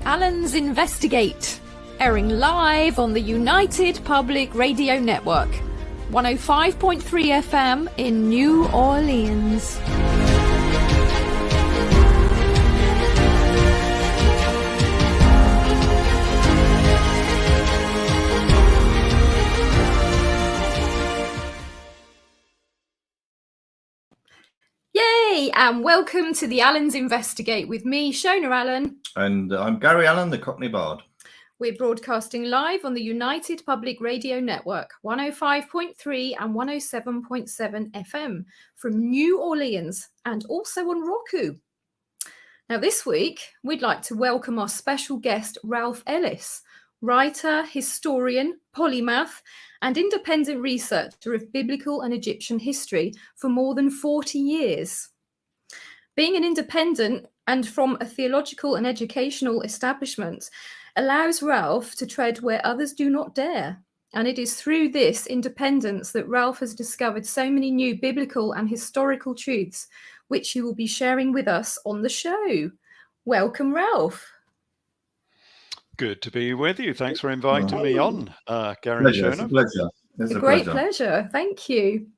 Allen's Investigate, airing live on the United Public Radio Network, 105.3 FM in New Orleans. Yay, and welcome to the Allen's Investigate with me, Shona Allen. And I'm Gary Allen, the Cockney Bard. We're broadcasting live on the United Public Radio Network, 105.3 and 107.7 FM from New Orleans and also on Roku. Now this week, we'd like to welcome our special guest, Ralph Ellis, writer, historian, polymath, and independent researcher of biblical and Egyptian history for more than 40 years. Being an independent and from a theological and educational establishment allows Ralph to tread where others do not dare. And it is through this independence that Ralph has discovered so many new biblical and historical truths, which he will be sharing with us on the show. Welcome, Ralph. Good to be with you. Thanks for inviting me on, Gary Pleasure. Shona. It's a pleasure. It's A great pleasure. Thank you.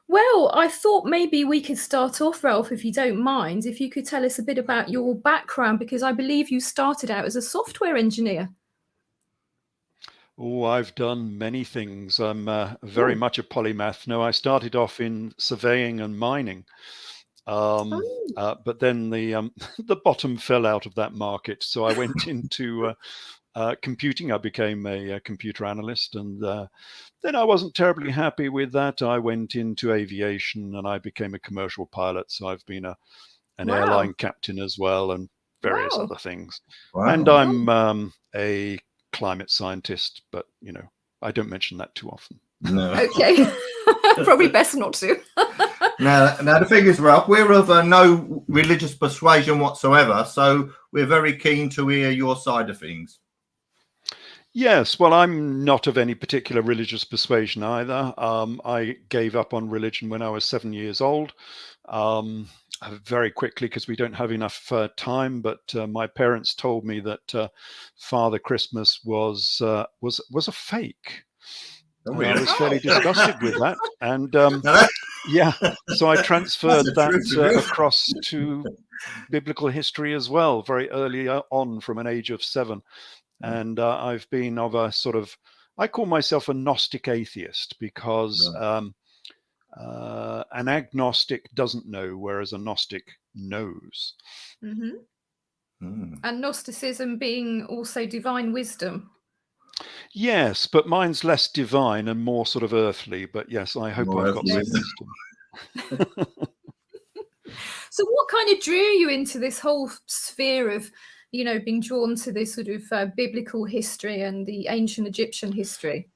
Well, I thought maybe we could start off, Ralph, if you don't mind, if you could tell us a bit about your background, because I believe you started out as a software engineer. Oh, I've done many things. I'm very much a polymath. No, I started off in surveying and mining. But then the bottom fell out of that market. So I went into computing. I became a computer analyst, and then I wasn't terribly happy with that. I went into aviation and I became a commercial pilot. So I've been an airline captain as well, and various other things. Wow. And I'm a climate scientist, but I don't mention that too often. No. Okay. Probably best not to. Now the thing is, Ralph, we're of no religious persuasion whatsoever, so we're very keen to hear your side of things. Yes, well, I'm not of any particular religious persuasion either. I gave up on religion when I was 7 years old, very quickly because we don't have enough time. But my parents told me that Father Christmas was a fake. Oh, I really? was fairly disgusted with that, and yeah, so I transferred that across to biblical history as well, very early on, from an age of 7. And I've been of a sort of, I call myself a Gnostic atheist, because an agnostic doesn't know, whereas a Gnostic knows. Mm-hmm. And Gnosticism being also divine wisdom. Yes, but mine's less divine and more sort of earthly. But yes, I hope I've got some wisdom. So what kind of drew you into this whole sphere of, being drawn to this sort of biblical history and the ancient Egyptian history?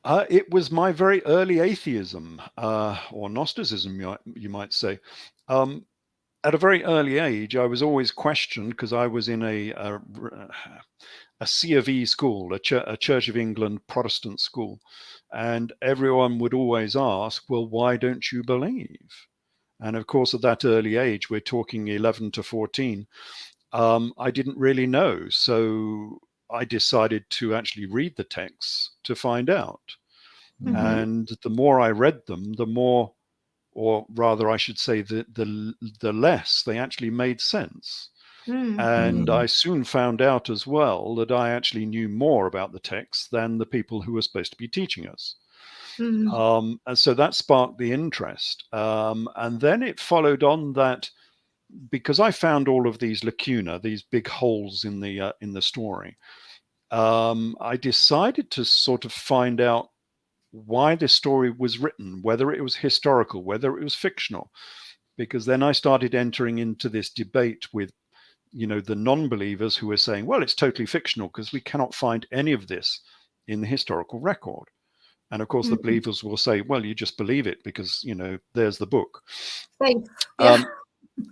It was my very early atheism, or Gnosticism, you might say. At a very early age, I was always questioned, because I was in a C of E school, a Church of England Protestant school. And everyone would always ask, well, why don't you believe? And of course, at that early age, we're talking 11 to 14, I didn't really know. So I decided to actually read the texts to find out. Mm-hmm. And the more I read them, the more, or rather I should say, the less they actually made sense. Mm-hmm. And I soon found out as well that I actually knew more about the text than the people who were supposed to be teaching us. Mm-hmm. And so that sparked the interest. And then it followed on that, because I found all of these lacuna, these big holes in the story, I decided to sort of find out why this story was written, whether it was historical, whether it was fictional, because then I started entering into this debate with, the non-believers who were saying, well, it's totally fictional because we cannot find any of this in the historical record. And of course, the believers will say, well, you just believe it because, there's the book. Thanks. Yeah.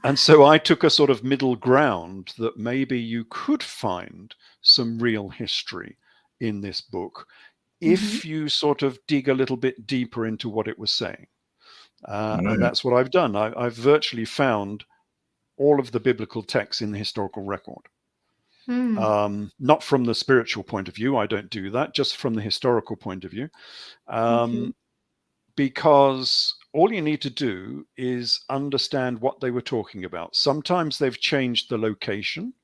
And so I took a sort of middle ground that maybe you could find some real history in this book if you sort of dig a little bit deeper into what it was saying. And that's what I've done. I've virtually found all of the biblical texts in the historical record. Not from the spiritual point of view. I don't do that, just from the historical point of view. Okay. Because all you need to do is understand what they were talking about. Sometimes they've changed the location,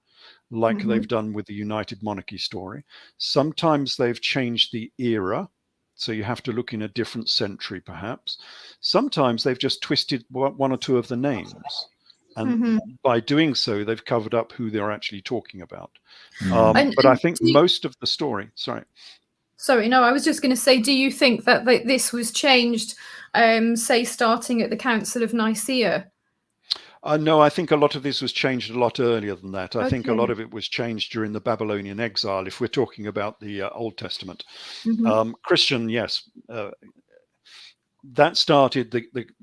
like they've done with the United Monarchy story. Sometimes they've changed the era, so you have to look in a different century, perhaps. Sometimes they've just twisted one or two of the names. And by doing so, they've covered up who they're actually talking about. But I think most of the story, Sorry, no, I was just going to say, do you think that this was changed, say, starting at the Council of Nicaea? No, I think a lot of this was changed a lot earlier than that. I think a Okay. lot of it was changed during the Babylonian exile, if we're talking about the Old Testament. Christian, yes, that started,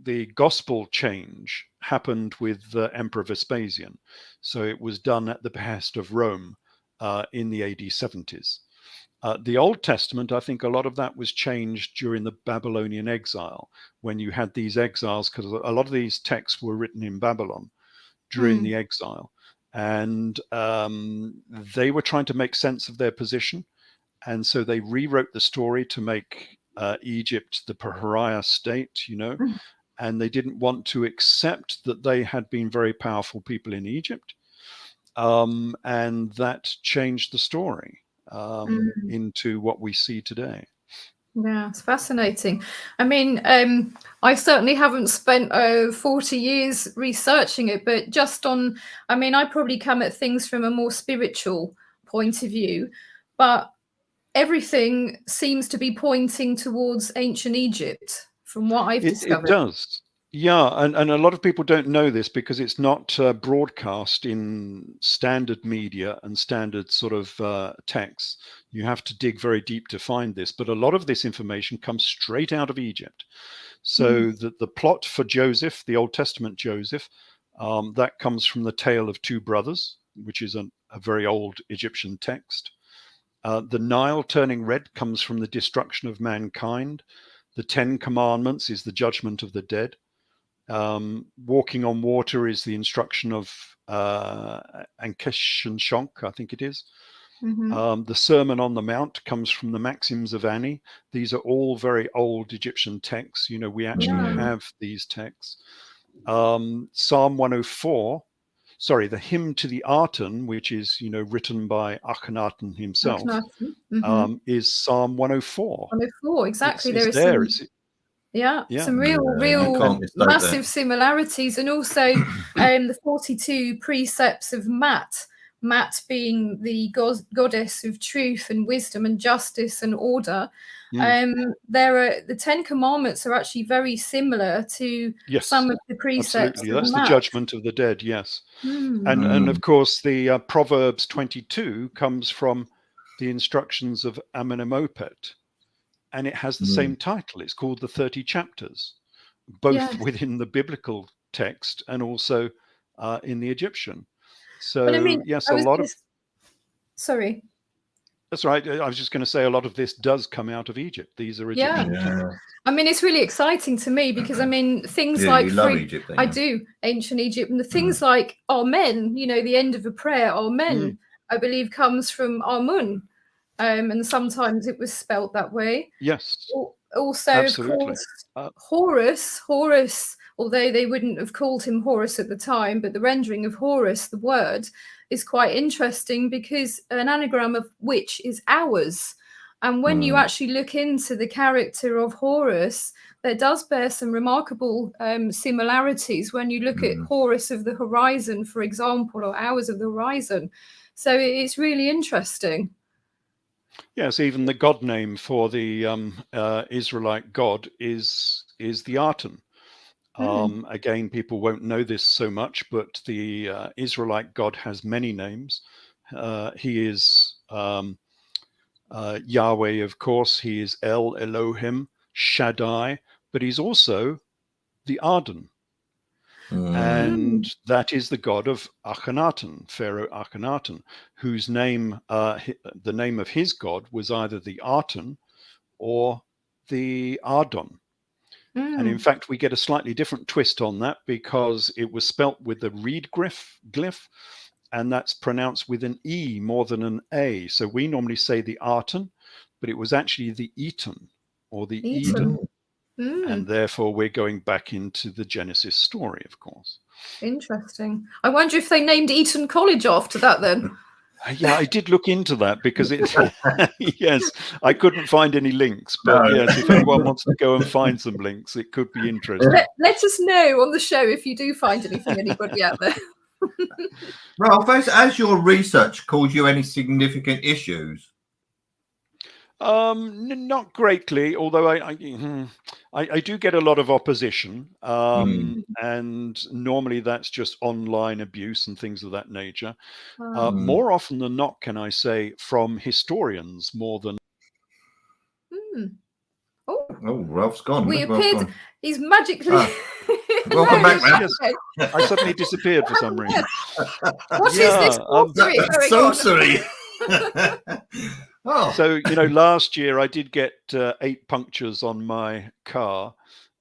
the gospel change happened with Emperor Vespasian. So it was done at the behest of Rome in the AD 70s. The Old Testament, I think a lot of that was changed during the Babylonian exile, when you had these exiles, because a lot of these texts were written in Babylon during the exile. And they were trying to make sense of their position. And so they rewrote the story to make Egypt the pariah state, and they didn't want to accept that they had been very powerful people in Egypt. And that changed the story into what we see today. Yeah, it's fascinating. I mean, I certainly haven't spent 40 years researching it, but just on, I mean, I probably come at things from a more spiritual point of view, but everything seems to be pointing towards ancient Egypt from what I've discovered. It does. Yeah, and a lot of people don't know this because it's not broadcast in standard media and standard sort of texts. You have to dig very deep to find this, but a lot of this information comes straight out of Egypt. So the plot for Joseph, the Old Testament Joseph, that comes from the tale of two brothers, which is a very old Egyptian text. The Nile turning red comes from the destruction of mankind. The 10 Commandments is the judgment of the dead. Walking on water is the instruction of Ankesh and Shonk, I think it is. The Sermon on the Mount comes from the Maxims of Ani. These are all very old Egyptian texts. We actually have these texts. Psalm 104, the hymn to the Aten, which is, written by Akhenaten himself, is Psalm 104. 104, exactly. It's there. Some real massive similarities, and also the 42 precepts of Mat being the goddess of truth and wisdom and justice and order. The 10 Commandments are actually very similar to some of the precepts. Absolutely, that's the judgment of the dead. Yes, and of course the Proverbs 22 comes from the instructions of Amenemopet. And it has the same title. It's called the 30 chapters, both within the biblical text and also in the Egyptian. So, but I mean, yes, a lot of... Sorry. That's right. I was just going to say a lot of this does come out of Egypt. These are Egyptian texts. I mean, it's really exciting to me because, I mean, things like... You love Egypt, I do, ancient Egypt. And the things like Amen, the end of a prayer, Amen, I believe comes from Amun. And sometimes it was spelt that way. Yes. Also, absolutely. Of course, Horus, although they wouldn't have called him Horus at the time, but the rendering of Horus, the word, is quite interesting because an anagram of which is hours. And when you actually look into the character of Horus, there does bear some remarkable similarities when you look at Horus of the horizon, for example, or hours of the horizon. So it's really interesting. Yes, even the god name for the Israelite god is the Aten. Again, people won't know this so much, but the Israelite god has many names. He is Yahweh, of course. He is El Elohim, Shaddai, but he's also the Aden. And that is the god of Akhenaten, Pharaoh Akhenaten, whose name, the name of his god was either the Aten or the Ardon. And in fact, we get a slightly different twist on that because it was spelt with the reed glyph, and that's pronounced with an E more than an A. So we normally say the Aten, but it was actually the Eton or the Eden. And therefore we're going back into the Genesis story, of course. Interesting. I wonder if they named Eton College after that then. Yeah, I did look into that because it, yes, I couldn't find any links, but yes, if anyone wants to go and find some links, it could be interesting. Let us know on the show if you do find anything, anybody out there. Ralph, as your research caused you any significant issues? Not greatly, although I do get a lot of opposition, and normally that's just online abuse and things of that nature. More often than not, can I say, from historians more than. Oh, Ralph's gone. We appeared. He's magically. Welcome back, Ralph. Yes. I suddenly disappeared for some reason. What is this sorcery? Oh. So, last year I did get 8 punctures on my car,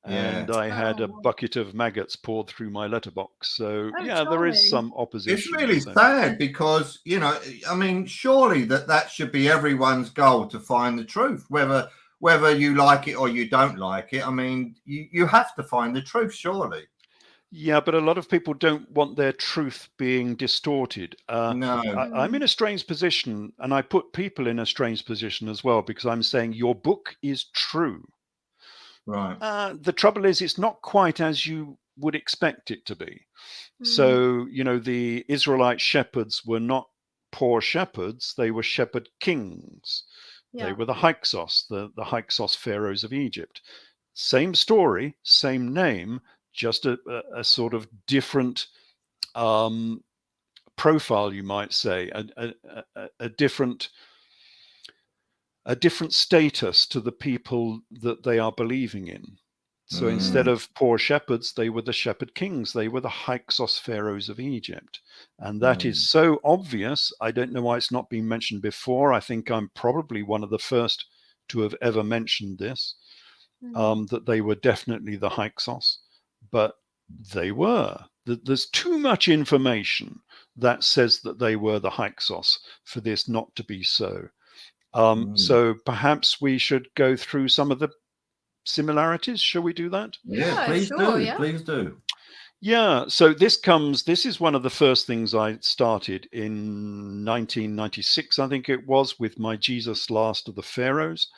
and I had a bucket of maggots poured through my letterbox. So, there is some opposition. It's really sad because, I mean, surely that should be everyone's goal to find the truth, whether you like it or you don't like it. I mean, you have to find the truth, surely. Yeah, but a lot of people don't want their truth being distorted. No. I'm in a strange position, and I put people in a strange position as well, because I'm saying your book is true. Right. The trouble is, it's not quite as you would expect it to be. So, the Israelite shepherds were not poor shepherds. They were shepherd kings. Yeah. They were the Hyksos, the Hyksos pharaohs of Egypt. Same story, same name, just a sort of different profile, you might say, a different status to the people that they are believing in. So instead of poor shepherds, they were the shepherd kings. They were the Hyksos pharaohs of Egypt. And that is so obvious. I don't know why it's not been mentioned before. I think I'm probably one of the first to have ever mentioned this, that they were definitely the Hyksos. But they were. There's too much information that says that they were the Hyksos for this not to be so. So perhaps we should go through some of the similarities. Shall we do that? Yeah, please do. Yeah. Please do. Yeah, so this is one of the first things I started in 1996, I think it was, with my Jesus Last of the Pharaohs.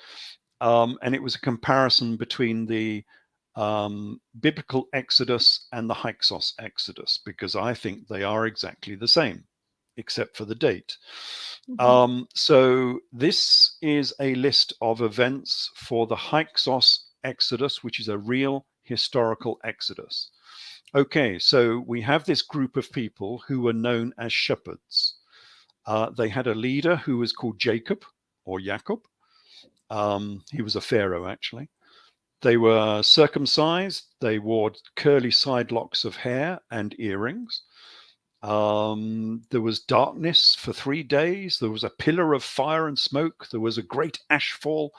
And it was a comparison between the biblical Exodus and the Hyksos Exodus, because I think they are exactly the same, except for the date. So this is a list of events for the Hyksos Exodus, which is a real historical Exodus. Okay, so we have this group of people who were known as shepherds. They had a leader who was called Jacob or Jacob. He was a pharaoh, actually. They were circumcised. They wore curly side locks of hair and earrings. There was darkness for 3 days. There was a pillar of fire and smoke. There was a great ash fall.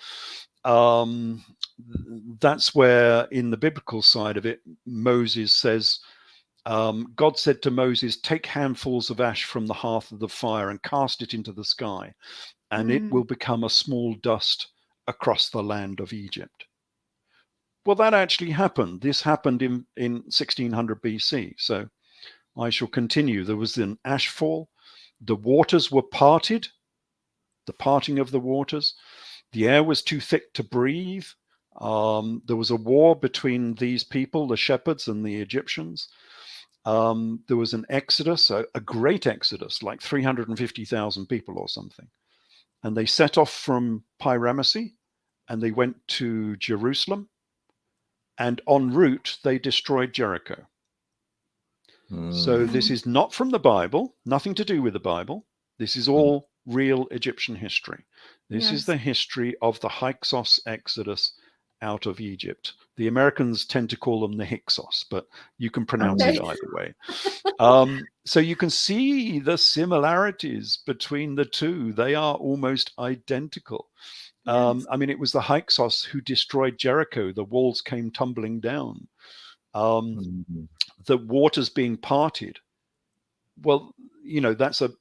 That's where, in the biblical side of it, Moses says, God said to Moses, take handfuls of ash from the hearth of the fire and cast it into the sky, and it will become a small dust across the land of Egypt. Well, that actually happened. This happened in 1600 BC. So I shall continue. There was an ash fall. The waters were parted, the parting of the waters. The air was too thick to breathe. There was a war between these people, the shepherds and the Egyptians. There was an exodus, a great exodus, like 350,000 people or something. And they set off from Pi-Ramesses and they went to Jerusalem. And en route, they destroyed Jericho. So this is not from the Bible, nothing to do with the Bible. This is all real Egyptian history. This is the history of the Hyksos Exodus out of Egypt. The Americans tend to call them the Hyksos, but you can pronounce it either way. So you can see the similarities between the two. They are almost identical. I mean, it was the Hyksos who destroyed Jericho. The walls came tumbling down. The waters being parted. Well, that's a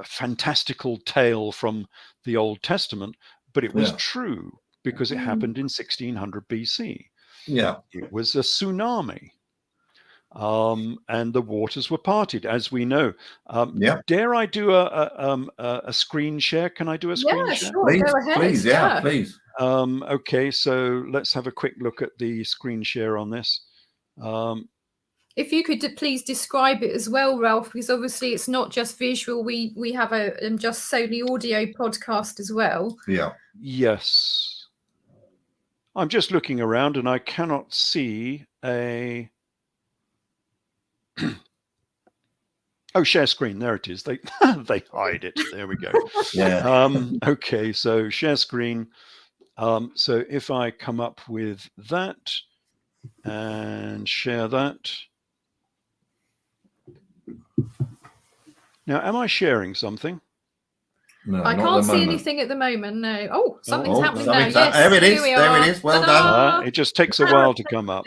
fantastical tale from the Old Testament, but it was true because it happened in 1600 BC. Yeah. It was a tsunami. And the waters were parted, as we know. Dare I do a screen share? Can I do a screen share? Sure. Please, Go ahead. please, please. Okay, so let's have a quick look at the screen share on this. If you could please describe it as well, Ralph, because obviously it's not just visual. We have a just solely audio podcast as well. Yeah. Yes. I'm just looking around and I cannot see a... Oh, share screen. There it is. They they hide it. There we go. Yeah. Okay, so share screen. So if I come up with that and share that. Now, am I sharing something? No, I can't see anything at the moment. No. Oh, something's happening now. Yes, there it is. There it is. Well done. It just takes a while to come up.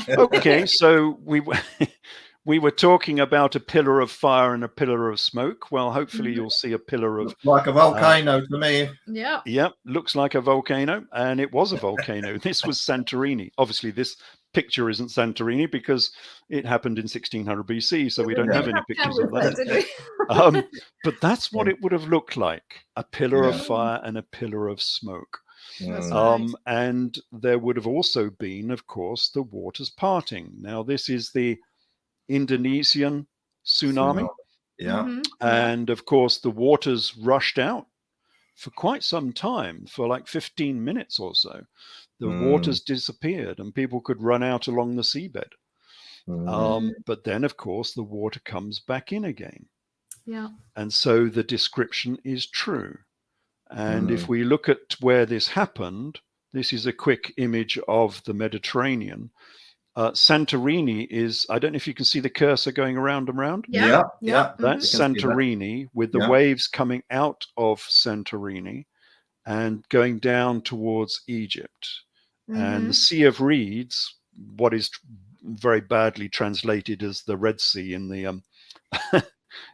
Okay, so we were talking about a pillar of fire and a pillar of smoke. Well, hopefully you'll see a pillar of... Looks like a volcano to me. Yeah. Yep, looks like a volcano. And it was a volcano. This was Santorini. Obviously, this picture isn't Santorini because it happened in 1600 BC, so we don't have any pictures of that. But that's what it would have looked like, a pillar of fire and a pillar of smoke. And there would have also been, of course, the waters parting. Now, this is the Indonesian tsunami. And of course the waters rushed out for quite some time, for like 15 minutes or so. The waters disappeared and people could run out along the seabed. But then of course the water comes back in again. And so the description is true. And if we look at where this happened, this is a quick image of the Mediterranean. Santorini is, I don't know if you can see the cursor going around and around. That's Santorini, with the waves coming out of Santorini and going down towards Egypt. And the Sea of Reeds, what is very badly translated as the Red Sea in the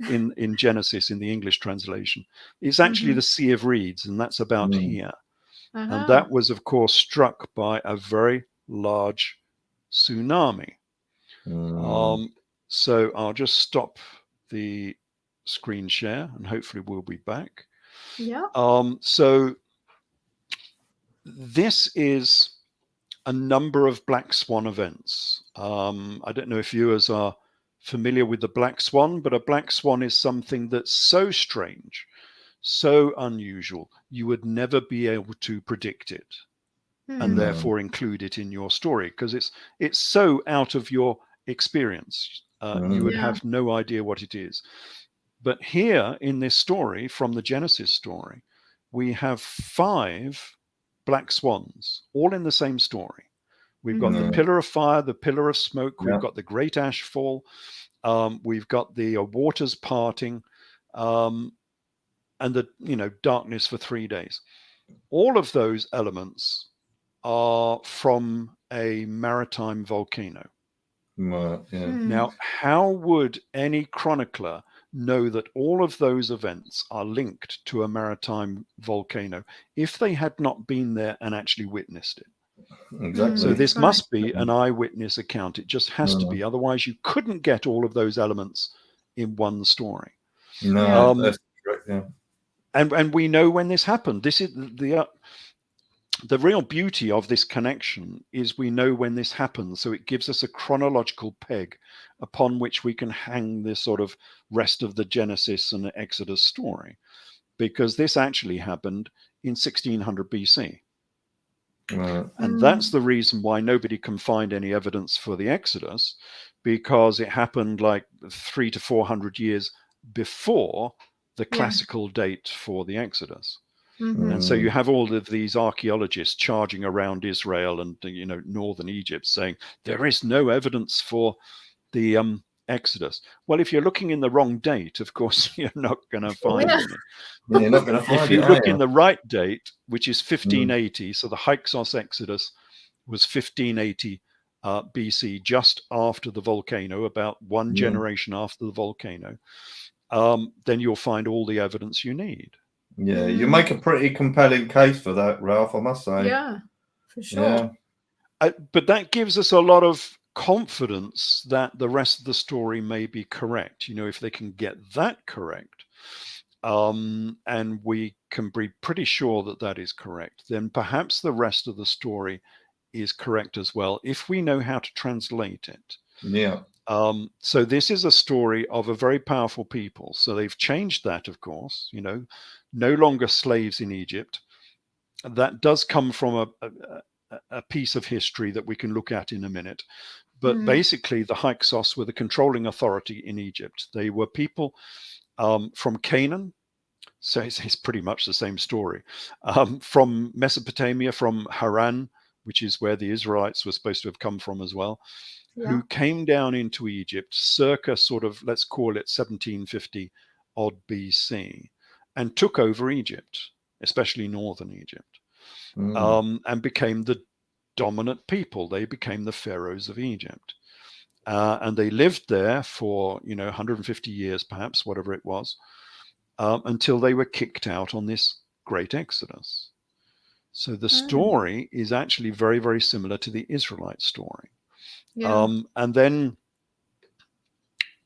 in Genesis, in the English translation, is actually the Sea of Reeds, and that's about here. And that was, of course, struck by a very large tsunami. So I'll just stop the screen share and hopefully we'll be back. So this is a number of black swan events. I don't know if viewers are familiar with the black swan, but a black swan is something that's so strange, so unusual, you would never be able to predict it. And therefore include it in your story, because it's so out of your experience. You would have no idea what it is. But here in this story, from the Genesis story, we have 5 black swans, all in the same story. We've got the pillar of fire, the pillar of smoke, we've got the great ash fall, we've got the waters parting, and the darkness for 3 days. All of those elements are from a maritime volcano. Now, how would any chronicler know that all of those events are linked to a maritime volcano if they had not been there and actually witnessed it? So this must be an eyewitness account. It just has to be. Otherwise, you couldn't get all of those elements in one story. That's correct. And we know when this happened. This is the real beauty of this connection is we know when this happens, so it gives us a chronological peg upon which we can hang this sort of rest of the Genesis and the Exodus story, because this actually happened in 1600 BC. And that's the reason why nobody can find any evidence for the Exodus, because it happened like 300 to 400 years before the classical date for the Exodus. And so you have all of these archaeologists charging around Israel and northern Egypt saying there is no evidence for the Exodus. Well, if you're looking in the wrong date, of course you're not going to find any. You're not going to find if you look in the right date, which is 1580, so the Hyksos Exodus was 1580 BC, just after the volcano, about one generation after the volcano. then you'll find all the evidence you need. Yeah, you make a pretty compelling case for that, Ralph, I must say. Yeah, for sure. Yeah. But that gives us a lot of confidence that the rest of the story may be correct. You know, if they can get that correct, and we can be pretty sure that that is correct, then perhaps the rest of the story is correct as well, if we know how to translate it. Yeah. So this is a story of a very powerful people. So they've changed that, of course, you know, no longer slaves in Egypt. That does come from a piece of history that we can look at in a minute. But basically, the Hyksos were the controlling authority in Egypt. They were people from Canaan. So it's pretty much the same story. From Mesopotamia, from Haran, which is where the Israelites were supposed to have come from as well, who came down into Egypt circa sort of, let's call it 1750 odd BC, and took over Egypt, especially northern Egypt, and became the dominant people. They became the pharaohs of Egypt. And they lived there for, 150 years, perhaps, whatever it was, until they were kicked out on this great exodus. So the story is actually very, very similar to the Israelite story. Yeah.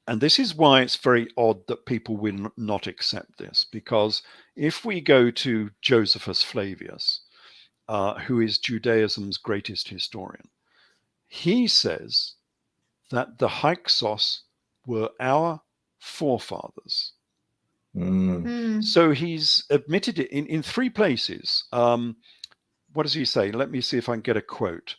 And this is why it's very odd that people will not accept this, because if we go to Josephus Flavius, who is Judaism's greatest historian, he says that the Hyksos were our forefathers. So he's admitted it in three places. What does he say? Let me see if I can get a quote.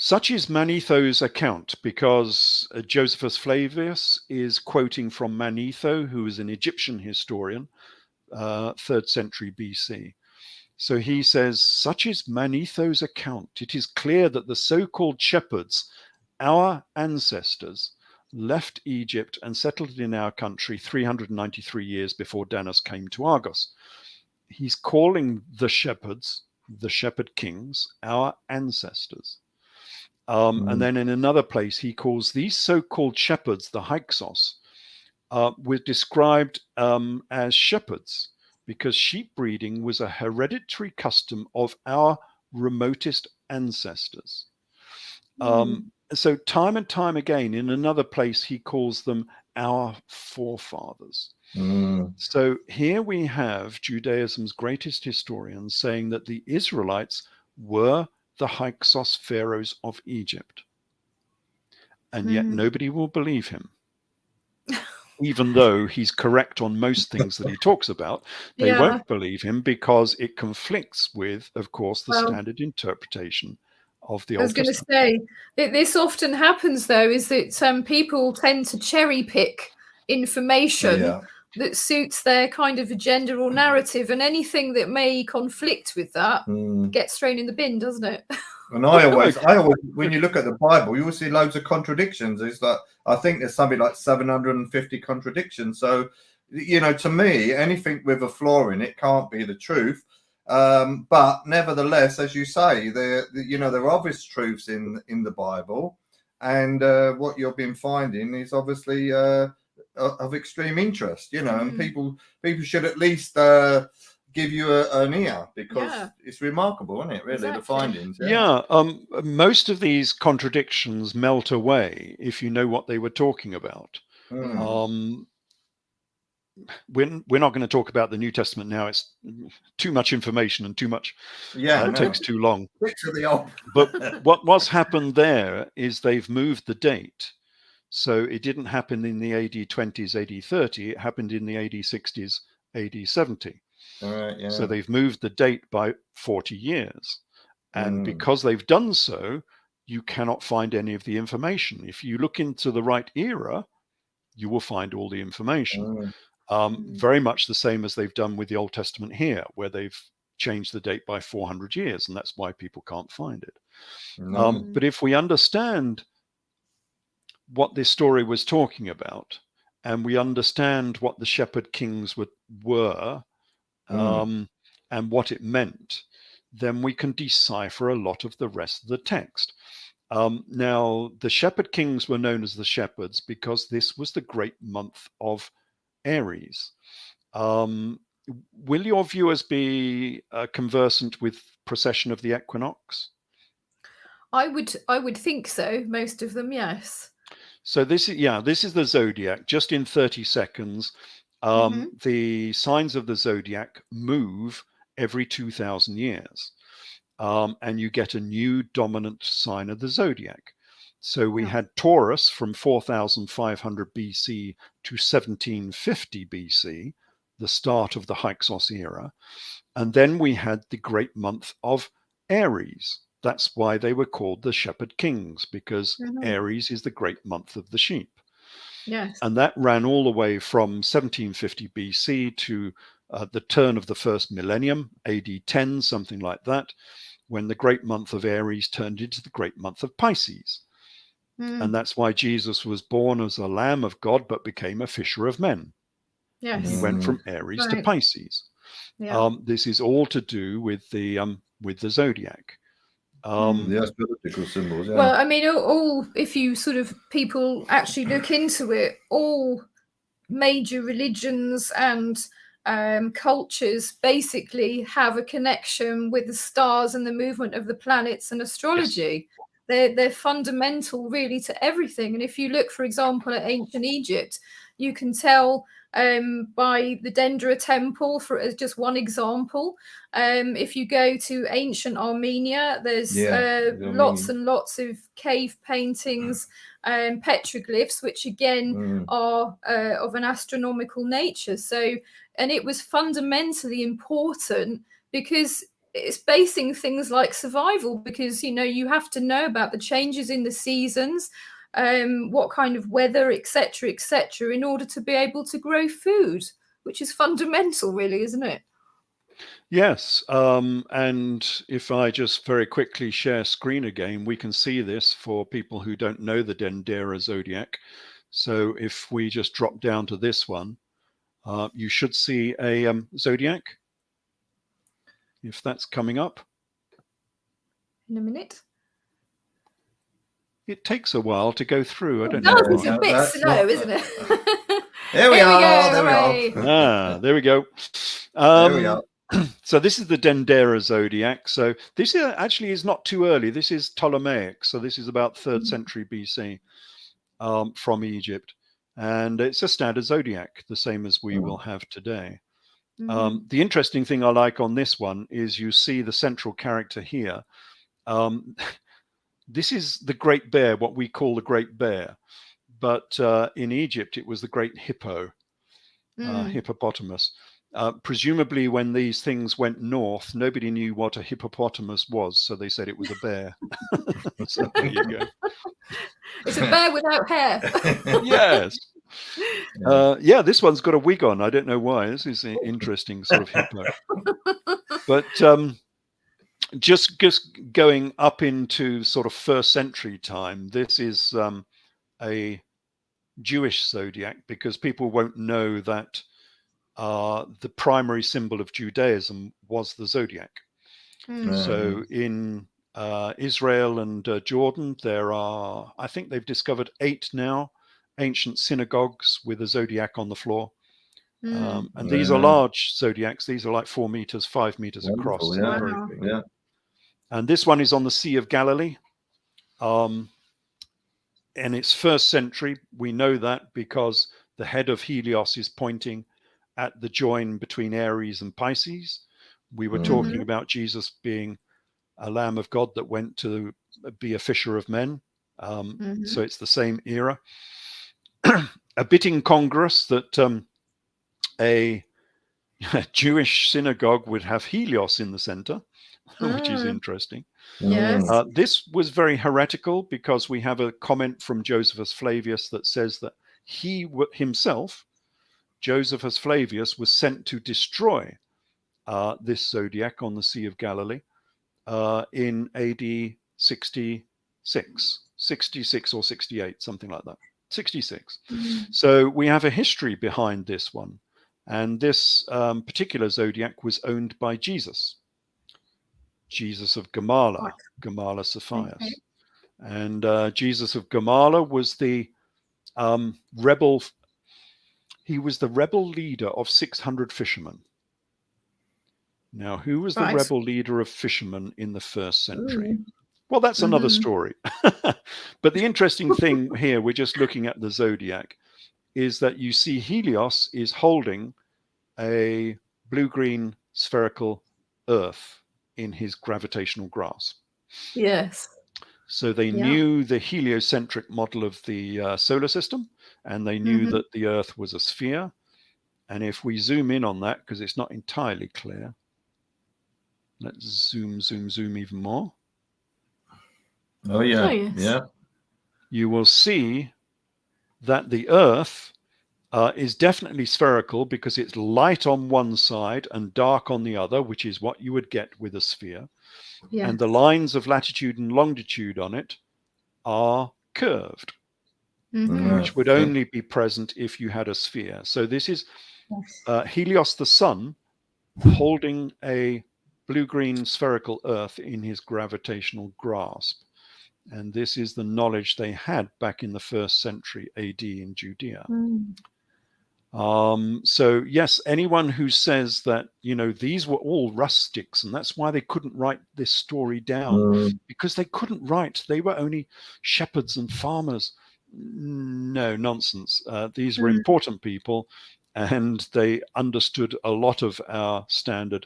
Such is Manetho's account, because Josephus Flavius is quoting from Manetho, who is an Egyptian historian, 3rd century BC. So he says, such is Manetho's account. It is clear that the so-called shepherds, our ancestors, left Egypt and settled in our country 393 years before Danos came to Argos. He's calling the shepherds, the shepherd kings, our ancestors. And then in another place, he calls these so-called shepherds, the Hyksos, were described as shepherds, because sheep breeding was a hereditary custom of our remotest ancestors. So time and time again, in another place, he calls them our forefathers. So here we have Judaism's greatest historians saying that the Israelites were the Hyksos pharaohs of Egypt. And yet nobody will believe him. Even though he's correct on most things that he talks about, they won't believe him because it conflicts with, of course, the standard interpretation of the Old Testament. I was going to say, this often happens, though, is that people tend to cherry pick information that suits their kind of agenda or narrative, and anything that may conflict with that gets thrown in the bin, doesn't it? And I always, when you look at the Bible, you will see loads of contradictions. It's like, I think there's something like 750 contradictions. So, to me, anything with a flaw in it can't be the truth. But nevertheless, as you say, there are obvious truths in the Bible, and what you've been finding is obviously of extreme interest. And people should at least give you an ear, because it's remarkable, isn't it, really, the findings? Most of these contradictions melt away if you know what they were talking about. We're not going to talk about the New Testament now. It's too much information and too much. It takes too long. But what's happened there is they've moved the date. So it didn't happen in the AD 20s, AD 30. It happened in the AD 60s, AD 70. So they've moved the date by 40 years. And because they've done so, you cannot find any of the information. If you look into the right era, you will find all the information. Very much the same as they've done with the Old Testament here, where they've changed the date by 400 years, and that's why people can't find it. But if we understand what this story was talking about, and we understand what the shepherd kings were, and what it meant, then we can decipher a lot of the rest of the text. Now, the shepherd kings were known as the shepherds because this was the great month of Aries. Will your viewers be conversant with precession of the equinox? I would think so. Most of them, yes. So this is the zodiac. Just in 30 seconds, the signs of the zodiac move every 2,000 years, and you get a new dominant sign of the zodiac. So we had Taurus from 4,500 BC to 1750 BC, the start of the Hyksos era. And then we had the great month of Aries. That's why they were called the Shepherd Kings, because Aries is the great month of the sheep. Yes. And that ran all the way from 1750 BC to the turn of the first millennium, AD 10, something like that, when the great month of Aries turned into the great month of Pisces. And that's why Jesus was born as a Lamb of God, but became a fisher of men. Yes. He went from Aries to Right. Pisces. Yeah. This is all to do with the zodiac. The astrological symbols. Yeah. Well, I mean, all if you sort of people actually look into it, all major religions and cultures basically have a connection with the stars and the movement of the planets and astrology. Yes. They're fundamental really to everything. And if you look, for example, at ancient Egypt, you can tell by the Dendera temple, for as just one example. If you go to ancient Armenia, there's lots and lots of cave paintings, petroglyphs, which again are of an astronomical nature. So, and it was fundamentally important because it's basing things like survival, because you have to know about the changes in the seasons, what kind of weather, etc., in order to be able to grow food, which is fundamental, really, isn't it? Yes, and if I just very quickly share screen again, we can see this for people who don't know the Dendera zodiac. So if we just drop down to this one, you should see a zodiac, if that's coming up. In a minute. It takes a while to go through. I don't know. It's a bit slow, isn't it? There we are. There we go. There we are. So this is the Dendera zodiac. So this actually is not too early. This is Ptolemaic. So this is about 3rd century BC from Egypt. And it's a standard zodiac, the same as we will have today. The interesting thing I like on this one is you see the central character here. This is the great bear, what we call the great bear. But in Egypt, it was the great hippopotamus. Presumably, when these things went north, nobody knew what a hippopotamus was, so they said it was a bear. So there you go. It's a bear without hair. Yes. This one's got a wig on. I don't know why. This is an interesting sort of hippo. But just going up into sort of 1st century time, this is a Jewish zodiac, because people won't know that the primary symbol of Judaism was the zodiac. So in Israel and Jordan, there are, I think they've discovered 8 now, ancient synagogues with a zodiac on the floor. And these are large zodiacs. These are like 4 meters, 5 meters across. Very big. Yeah. And this one is on the Sea of Galilee. And it's 1st century. We know that because the head of Helios is pointing at the join between Aries and Pisces. We were talking about Jesus being a Lamb of God that went to be a fisher of men. So it's the same era. A bit incongruous that a Jewish synagogue would have Helios in the center, which is interesting. Yes. This was very heretical, because we have a comment from Josephus Flavius that says that he himself, Josephus Flavius, was sent to destroy this zodiac on the Sea of Galilee in AD 66 or 68, something like that. 66. So we have a history behind this one. And this particular zodiac was owned by Jesus of Gamala, Gamala Cephius. And Jesus of Gamala was the rebel. He was the rebel leader of 600 fishermen. Now, who was the Right. rebel leader of fishermen in the 1st century? Ooh. Well, that's another Mhm. story. But the interesting thing here, we're just looking at the zodiac, is that you see Helios is holding a blue-green spherical Earth in his gravitational grasp. Yes. So they Yeah. knew the heliocentric model of the solar system, and they knew Mhm. that the Earth was a sphere. And if we zoom in on that, because it's not entirely clear, let's zoom even more. Oh yeah, Oh, yes. yeah. You will see that the Earth is definitely spherical because it's light on one side and dark on the other, which is what you would get with a sphere. Yes. And the lines of latitude and longitude on it are curved, Mhm. which would only be present if you had a sphere. So this is Yes. Helios the sun holding a blue-green spherical Earth in his gravitational grasp. And this is the knowledge they had back in the 1st century AD in Judea. Mm. So yes, anyone who says that, these were all rustics and that's why they couldn't write this story down, because they couldn't write, they were only shepherds and farmers. No, nonsense. These were important people, and they understood a lot of our standard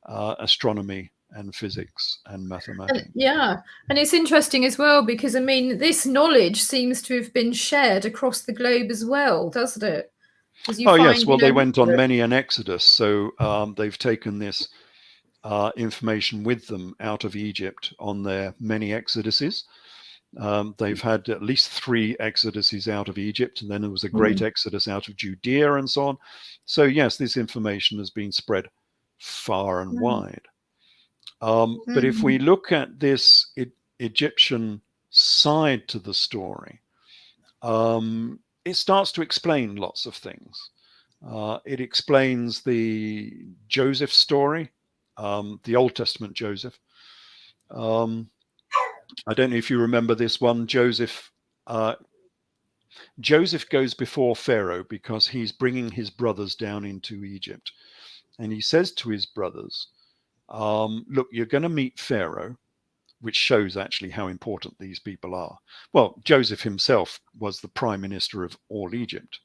astronomy and physics and mathematics. And it's interesting as well, because I mean, this knowledge seems to have been shared across the globe as well, doesn't it? Yes, well, they went on many an exodus, so they've taken this information with them out of Egypt on their many exoduses. They've had at least 3 exoduses out of Egypt, and then there was a great exodus out of Judea and so on. So yes, this information has been spread far and wide. But if we look at this Egyptian side to the story, it starts to explain lots of things. It explains the Joseph story, the Old Testament Joseph. I don't know if you remember this one. Joseph goes before Pharaoh because he's bringing his brothers down into Egypt. And he says to his brothers, look, you're going to meet Pharaoh, which shows actually how important these people are. Well, Joseph himself was the prime minister of all Egypt.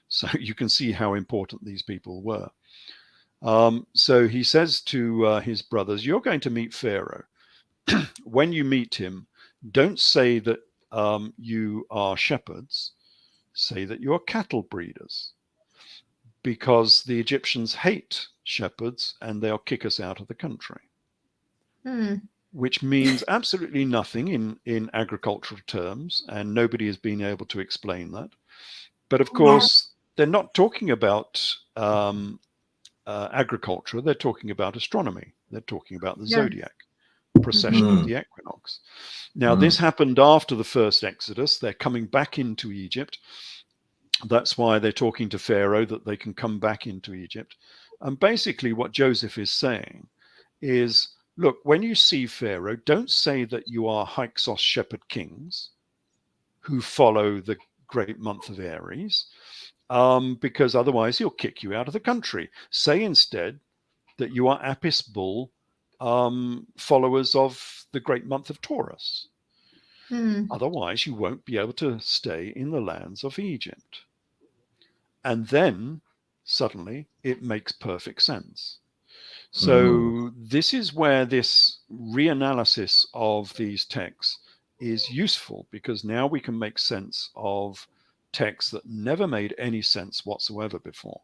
So you can see how important these people were. So he says to his brothers, you're going to meet Pharaoh. When you meet him, don't say that you are shepherds. Say that you are cattle breeders, because the Egyptians hate shepherds and they'll kick us out of the country. Which means absolutely nothing in agricultural terms, and nobody has been able to explain that. But of course, they're not talking about agriculture, they're talking about astronomy. They're talking about the zodiac, precession of the equinox. Now, this happened after the first Exodus. They're coming back into Egypt. That's why they're talking to Pharaoh, that they can come back into Egypt. And basically what Joseph is saying is, look, when you see Pharaoh, don't say that you are Hyksos Shepherd kings who follow the great month of Aries, because otherwise he'll kick you out of the country. Say instead that you are Apis bull followers of the great month of Taurus. Otherwise you won't be able to stay in the lands of Egypt. And then suddenly it makes perfect sense. So this is where this reanalysis of these texts is useful, because now we can make sense of texts that never made any sense whatsoever before.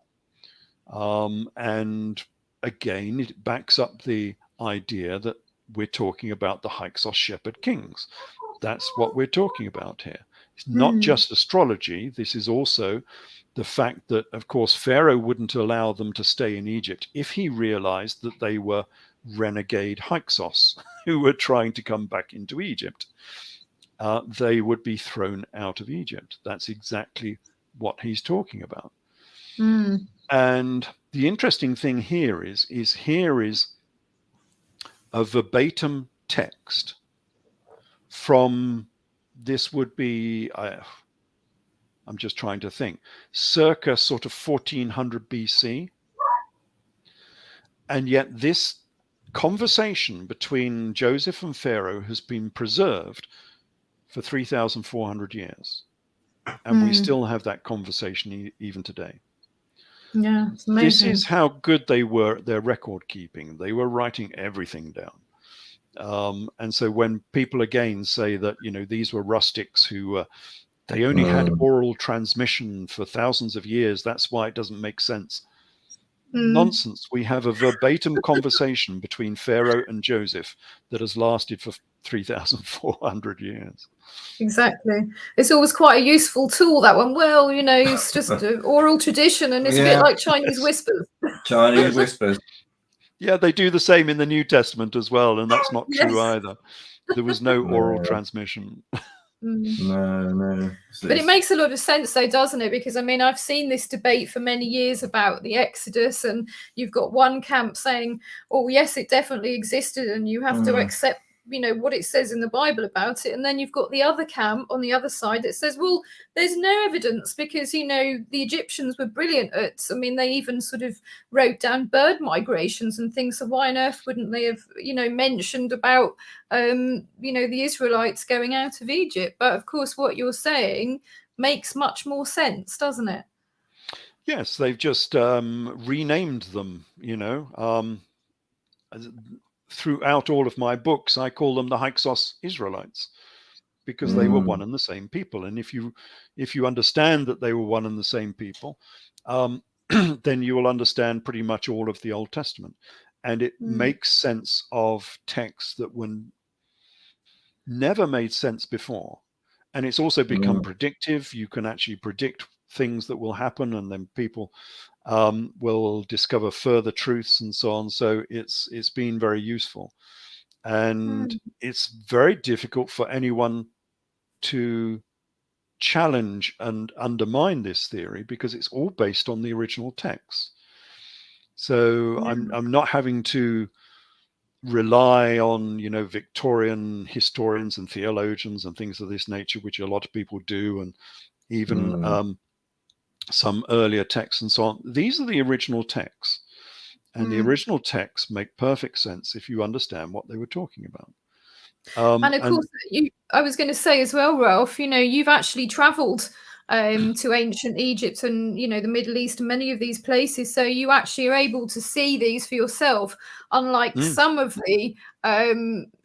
And again, it backs up the idea that we're talking about the Hyksos Shepherd kings. That's what we're talking about here. It's not just astrology. This is also the fact that, of course, Pharaoh wouldn't allow them to stay in Egypt if he realized that they were renegade Hyksos who were trying to come back into Egypt. They would be thrown out of Egypt. That's exactly what he's talking about. And the interesting thing here is a verbatim text from this would be, I'm just trying to think, circa sort of 1400 BC. And yet this conversation between Joseph and Pharaoh has been preserved for 3,400 years. And we still have that conversation even today. Yeah, it's amazing. This is how good they were at their record keeping. They were writing everything down. And so when people again say that, these were rustics who they only had oral transmission for thousands of years, that's why it doesn't make sense. Nonsense. We have a verbatim conversation between Pharaoh and Joseph that has lasted for 3,400 years. Exactly. It's always quite a useful tool, that one. Well, it's just oral tradition, and it's a bit like Chinese whispers. Chinese whispers. Yeah, they do the same in the New Testament as well, and that's not true either. There was no oral transmission. No. But it makes a lot of sense, though, doesn't it? Because I've seen this debate for many years about the Exodus, and you've got one camp saying, "Oh, yes, it definitely existed, and you have to accept, what it says in the Bible about it." And then you've got the other camp on the other side that says, "Well, there's no evidence because the Egyptians were brilliant at. They even sort of wrote down bird migrations and things. So why on earth wouldn't they have, mentioned about, the Israelites going out of Egypt?" But of course, what you're saying makes much more sense, doesn't it? Yes, they've just renamed them. Throughout all of my books, I call them the Hyksos Israelites, because they were one and the same people. And if you understand that they were one and the same people, then you will understand pretty much all of the Old Testament. And it makes sense of texts that were never made sense before. And it's also become predictive. You can actually predict things that will happen, and then people will discover further truths and so on. So it's been very useful. And it's very difficult for anyone to challenge and undermine this theory, because it's all based on the original text. So I'm not having to rely on Victorian historians and theologians and things of this nature, which a lot of people do, and even some earlier texts and so on. These are the original texts, and the original texts make perfect sense if you understand what they were talking about. And of course, I was going to say as well, Ralph, you've actually traveled to ancient Egypt and, the Middle East and many of these places. So you actually are able to see these for yourself, unlike some of the,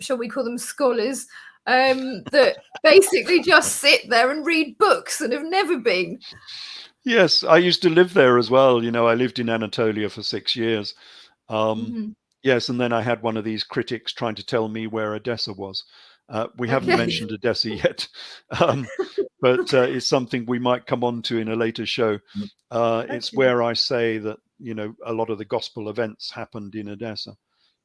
shall we call them scholars, that basically just sit there and read books and have never been. Yes, I used to live there as well. I lived in Anatolia for 6 years. Yes, and then I had one of these critics trying to tell me where Odessa was. We haven't mentioned Odessa yet, but it's something we might come on to in a later show. It's where I say that, a lot of the gospel events happened in Odessa,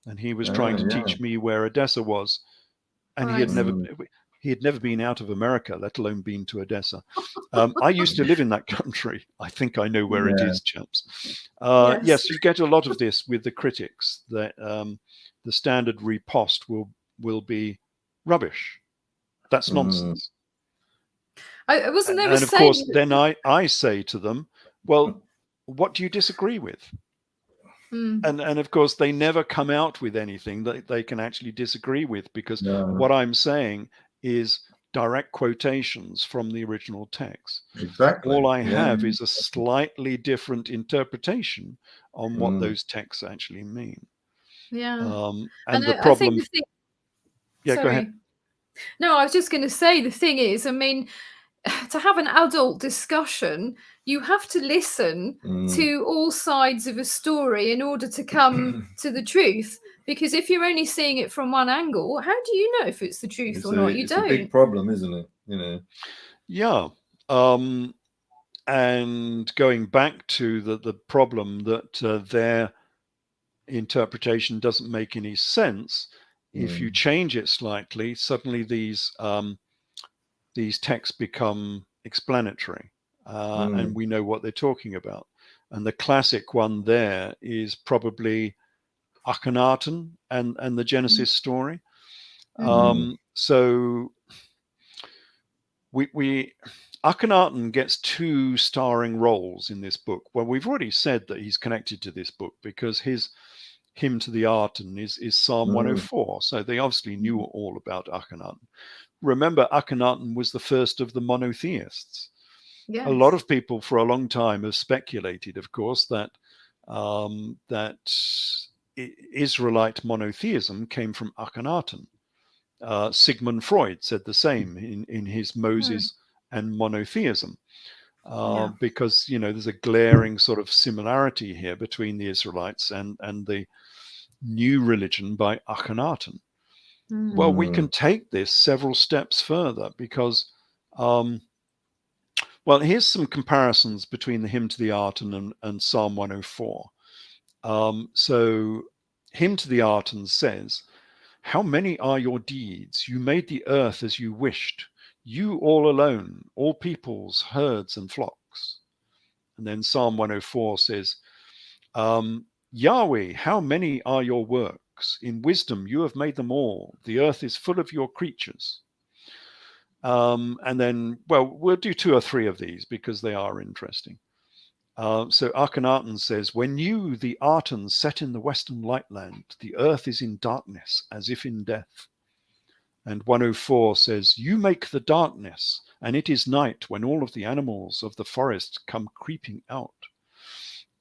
and he was trying to teach me where Odessa was, and he had never been out of America, let alone been to Odessa. I used to live in that country. I think I know where it is, chaps. Yes, you get a lot of this with the critics, that the standard riposte will be rubbish. That's nonsense. I wasn't and of course, then I say to them, well, what do you disagree with? And of course, they never come out with anything that they can actually disagree with, because what I'm saying is direct quotations from the original text. Exactly. All I have is a slightly different interpretation on what those texts actually mean. And the problem. I think the thing, go ahead. No, I was just going to say, the thing is, to have an adult discussion, you have to listen to all sides of a story in order to come to the truth. Because if you're only seeing it from one angle, how do you know if it's the truth or not? You don't. It's a big problem, isn't it? Yeah. And going back to the problem that their interpretation doesn't make any sense, if you change it slightly, suddenly these texts become explanatory, and we know what they're talking about. And the classic one there is probably Akhenaten and the Genesis story. So Akhenaten gets 2 starring roles in this book. Well, we've already said that he's connected to this book because his hymn to the Aten is Psalm 104. So they obviously knew all about Akhenaten. Remember, Akhenaten was the first of the monotheists. Yes. A lot of people for a long time have speculated, of course, that Israelite monotheism came from Akhenaten. Sigmund Freud said the same in his Moses and monotheism, because there's a glaring sort of similarity here between the Israelites and the new religion by Akhenaten. Well, we can take this several steps further because, well, here's some comparisons between the hymn to the Aten and Psalm 104. So hymn to the Aten says, "How many are your deeds? You made the earth as you wished. You all alone, all peoples, herds and flocks." And then Psalm 104 says, "Yahweh, how many are your works? In wisdom you have made them all. The earth is full of your creatures." And then, well, we'll do 2 or 3 of these because they are interesting. So Akhenaten says, "When you, the Aten, set in the western lightland, the earth is in darkness as if in death." And 104 says, "You make the darkness, and it is night when all of the animals of the forest come creeping out."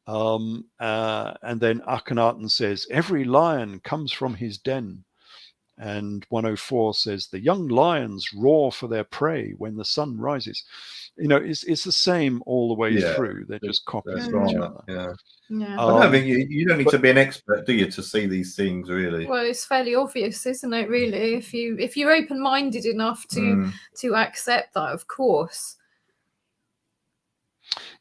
And then Akhenaten says, "Every lion comes from his den." And 104 says, "The young lions roar for their prey when the sun rises." It's the same all the way through. They're just copying each other. Yeah. Yeah. I don't think you don't need to be an expert, do you, to see these things, really? Well, it's fairly obvious, isn't it? Really, if you're open-minded enough to accept that, of course.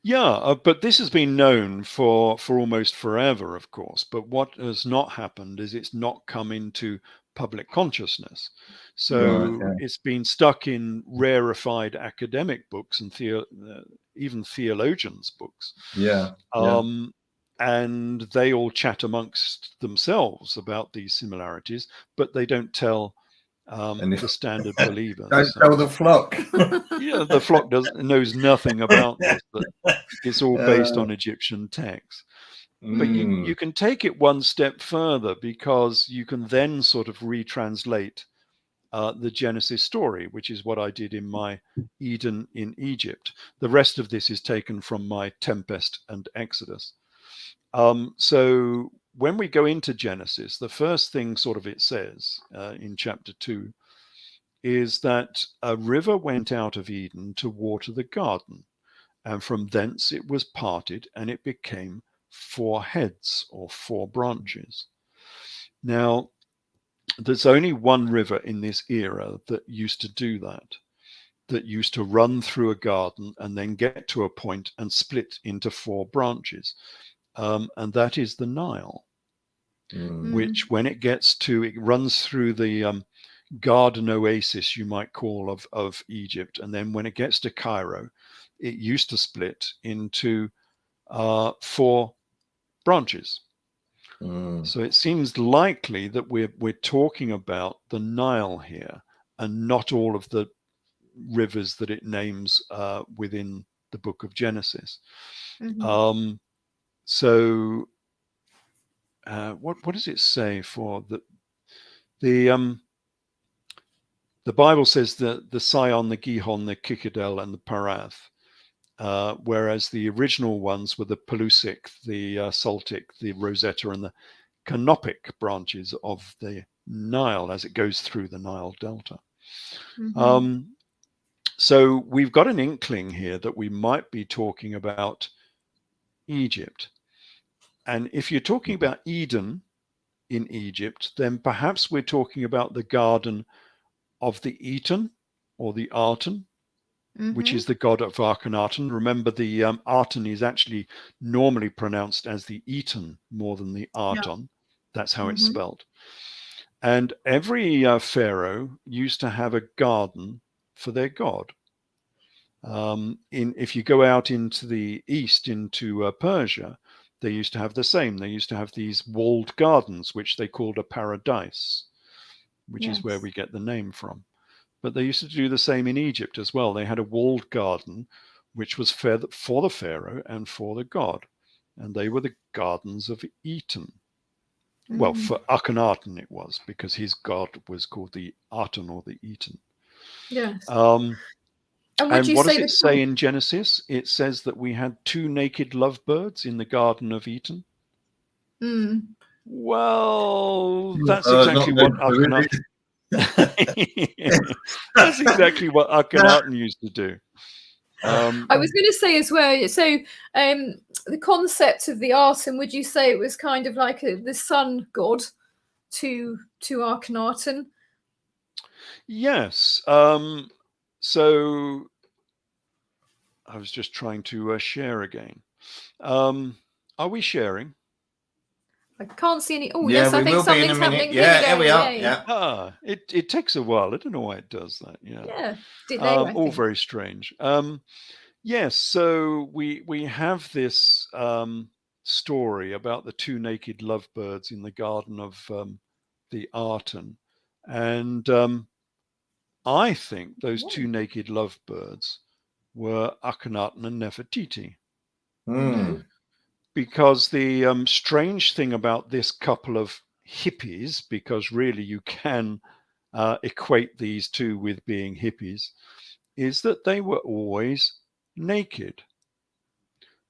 Yeah, but this has been known for almost forever, of course. But what has not happened is it's not come into public consciousness. So it's been stuck in rarefied academic books and even theologians' books. And they all chat amongst themselves about these similarities, but they don't tell the standard believer. Don't tell the flock. Yeah, the flock knows nothing about this, but it's all based on Egyptian texts. But you can take it one step further because you can then sort of retranslate the Genesis story, which is what I did in my Eden in Egypt. The rest of this is taken from my Tempest and Exodus. So when we go into Genesis, the first thing sort of it says in chapter 2 is that a river went out of Eden to water the garden, and from thence it was parted, and it became 4 heads or 4 branches. Now, there's only one river in this era that used to do that used to run through a garden and then get to a point and split into 4 branches. And that is the Nile, which when it runs through the garden oasis, you might call, of Egypt. And then when it gets to Cairo, it used to split into 4 branches. So it seems likely that we're talking about the Nile here and not all of the rivers that it names within the book of Genesis. So what does it say for the Bible says that the Sion, the Gihon, the Kikadel, and the Parath, whereas the original ones were the Pelusic, the Saltic, the Rosetta, and the Canopic branches of the Nile as it goes through the Nile Delta. So we've got an inkling here that we might be talking about Egypt. And if you're talking about Eden in Egypt, then perhaps we're talking about the garden of the Eton or the Aten, which is the god of Akhenaten. Remember, the Aten is actually normally pronounced as the Eton more than the Aton. That's how it's spelled. And every pharaoh used to have a garden for their god. If you go out into the east, into Persia, they used to have the same. They used to have these walled gardens, which they called a paradise, which is where we get the name from. But they used to do the same in Egypt as well. They had a walled garden, which was for the pharaoh and for the god. And they were the gardens of Eden. Well, for Akhenaten it was, because his god was called the Aten or the Eden. Yes. And would you what say does it say in Genesis? It says that we had 2 naked lovebirds in the Garden of Eden. Well, that's exactly what Akhenaten. That's exactly what Akhenaten used to do. I was going to say as well, so the concept of the Aten, would you say it was kind of like the sun god to Akhenaten? Yes. So I was just trying to share again. Are we sharing? I can't see any. Oh, Yeah, yes, I think something's happening. Yeah, we are. Yeah. It takes a while. I don't know why it does that. Yeah. Delay, I all think. very strange. Yes, so we have this story about the 2 naked lovebirds in the garden of the Aten, and I think those 2 naked lovebirds were Akhenaten and Nefertiti. Because the strange thing about this couple of hippies, because really you can equate these two with being hippies, is that they were always naked.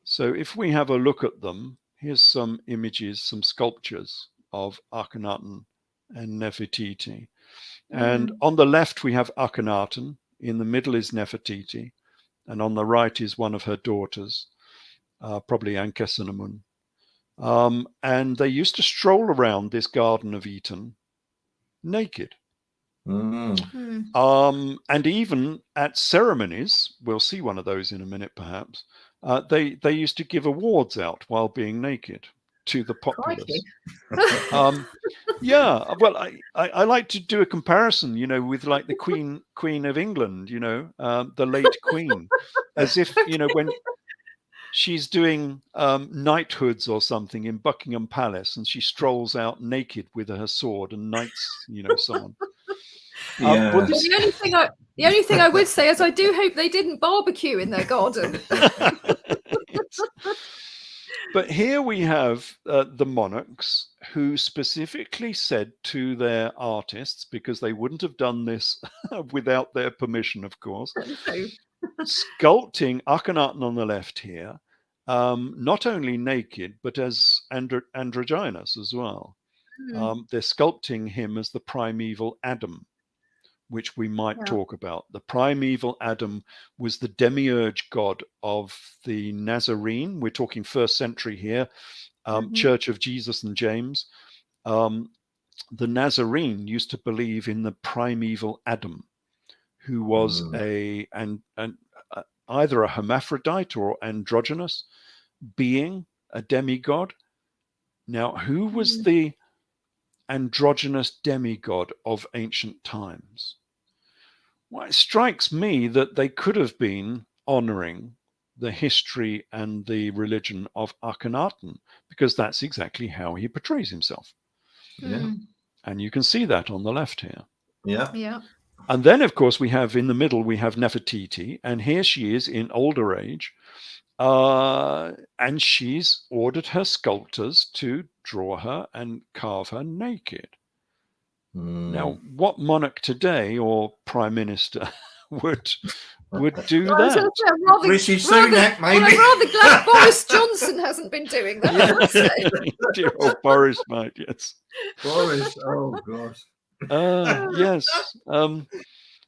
So if we have a look at them, here's some images, some sculptures of Akhenaten and Nefertiti. And on the left, we have Akhenaten. In the middle is Nefertiti. And on the right is one of her daughters, probably Ankhesenamun. And they used to stroll around this Garden of Eden naked. And even at ceremonies, we'll see one of those in a minute perhaps, they used to give awards out while being naked to the populace. Yeah, well, I like to do a comparison, with like the Queen of England, the late Queen, as if, when she's doing knighthoods or something in Buckingham Palace, and she strolls out naked with her sword and knights, someone. Yeah. Well, the only thing I would say is I do hope they didn't barbecue in their garden. Yes. But here we have the monarchs who specifically said to their artists, because they wouldn't have done this without their permission, of course, sculpting Akhenaten on the left here, not only naked, but as androgynous as well. They're sculpting him as the primeval Adam, which we might talk about. The primeval Adam was the demiurge god of the Nazarene. We're talking 1st century here, Church of Jesus and James. The Nazarene used to believe in the primeval Adam, who was either a hermaphrodite or androgynous being, a demigod. Now, who was the androgynous demigod of ancient times? Well, it strikes me that they could have been honoring the history and the religion of Akhenaten, because that's exactly how he portrays himself. Yeah. And you can see that on the left here. Yeah. And then, of course, we have in the middle, we have Nefertiti, and here she is in older age. And she's ordered her sculptors to draw her and carve her naked. Now, what monarch today or prime minister would do that? Rishi Sunak, maybe. Well, I'm rather glad Boris Johnson hasn't been doing that. Dear old Boris might, yes. Boris, oh gosh. Yes.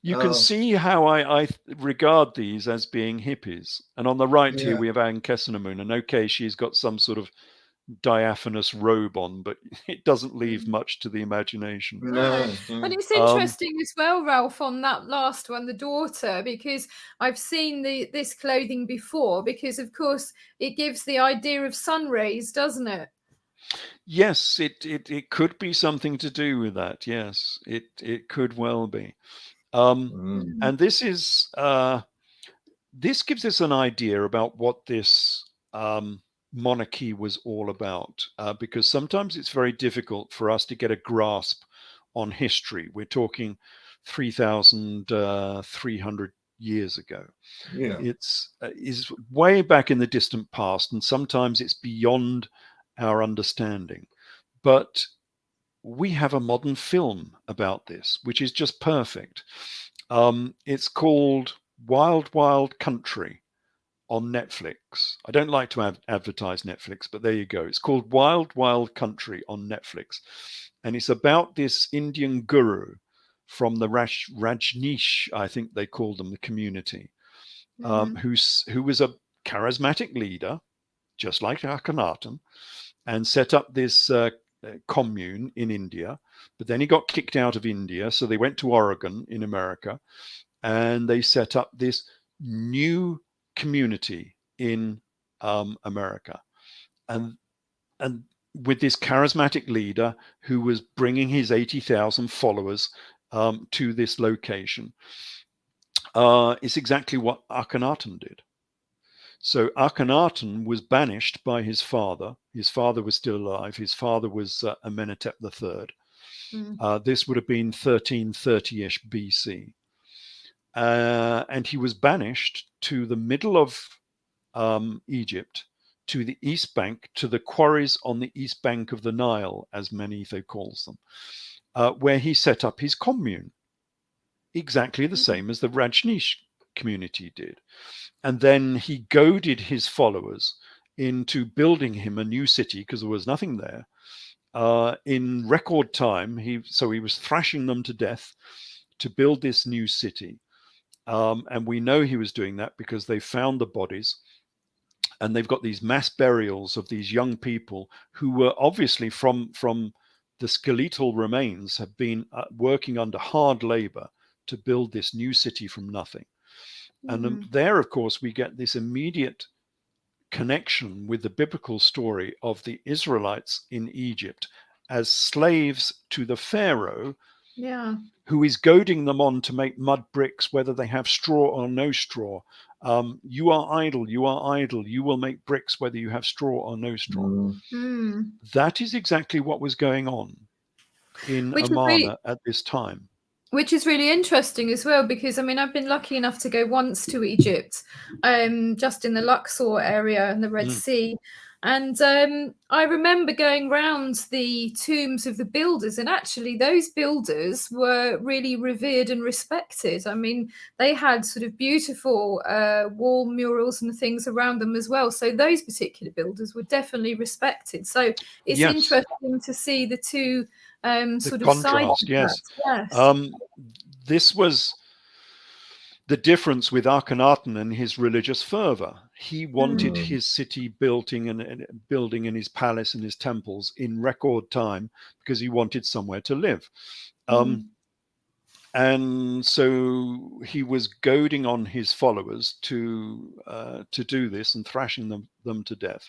You can see how I regard these as being hippies. And on the right here, we have Ankhesenamun. And okay, she's got some sort of diaphanous robe on, but it doesn't leave much to the imagination. No. And it's interesting as well, Ralph, on that last one, the daughter, because I've seen this clothing before, because of course it gives the idea of sun rays, doesn't it? Yes, it could be something to do with that. Yes, it could well be. And this is this gives us an idea about what this monarchy was all about, because sometimes it's very difficult for us to get a grasp on history. We're talking 3,300 years ago. Yeah. It's is way back in the distant past, and sometimes it's beyond our understanding. But we have a modern film about this, which is just perfect. It's called Wild Wild Country on Netflix. I don't like to advertise Netflix, but there you go. It's called Wild Wild Country on Netflix. And it's about this Indian guru from the Rajneesh, I think they called them, the community, who was a charismatic leader, just like Akhenaten, and set up this commune in India. But then he got kicked out of India, so they went to Oregon in America, and they set up this new community in America, and with this charismatic leader who was bringing his 80,000 followers to this location. It's exactly what Akhenaten did. So Akhenaten was banished by his father. His father was still alive. His father was Amenhotep III. This would have been 1330-ish BC. And he was banished to the middle of Egypt, to the east bank, to the quarries on the east bank of the Nile, as Manetho calls them, where he set up his commune, exactly the same as the Rajneesh community did. And then he goaded his followers into building him a new city, because there was nothing there. In record time, he was thrashing them to death to build this new city. And we know he was doing that because they found the bodies, and they've got these mass burials of these young people who were obviously from the skeletal remains, have been working under hard labor to build this new city from nothing. And there, of course, we get this immediate connection with the biblical story of the Israelites in Egypt as slaves to the Pharaoh, who is goading them on to make mud bricks, whether they have straw or no straw. You are idle, you are idle, you will make bricks whether you have straw or no straw. That is exactly what was going on in Amarna at this time. Which is really interesting as well, because I mean, I've been lucky enough to go once to Egypt, just in the Luxor area and the Red Sea. And I remember going round the tombs of the builders, and actually those builders were really revered and respected. I mean, they had sort of beautiful wall murals and things around them as well. So those particular builders were definitely respected. So it's interesting to see the two sort of contrast. Yes. This was the difference with Akhenaten and his religious fervor. He wanted his city building and his palace and his temples in record time because he wanted somewhere to live. And so he was goading on his followers to do this and thrashing them to death.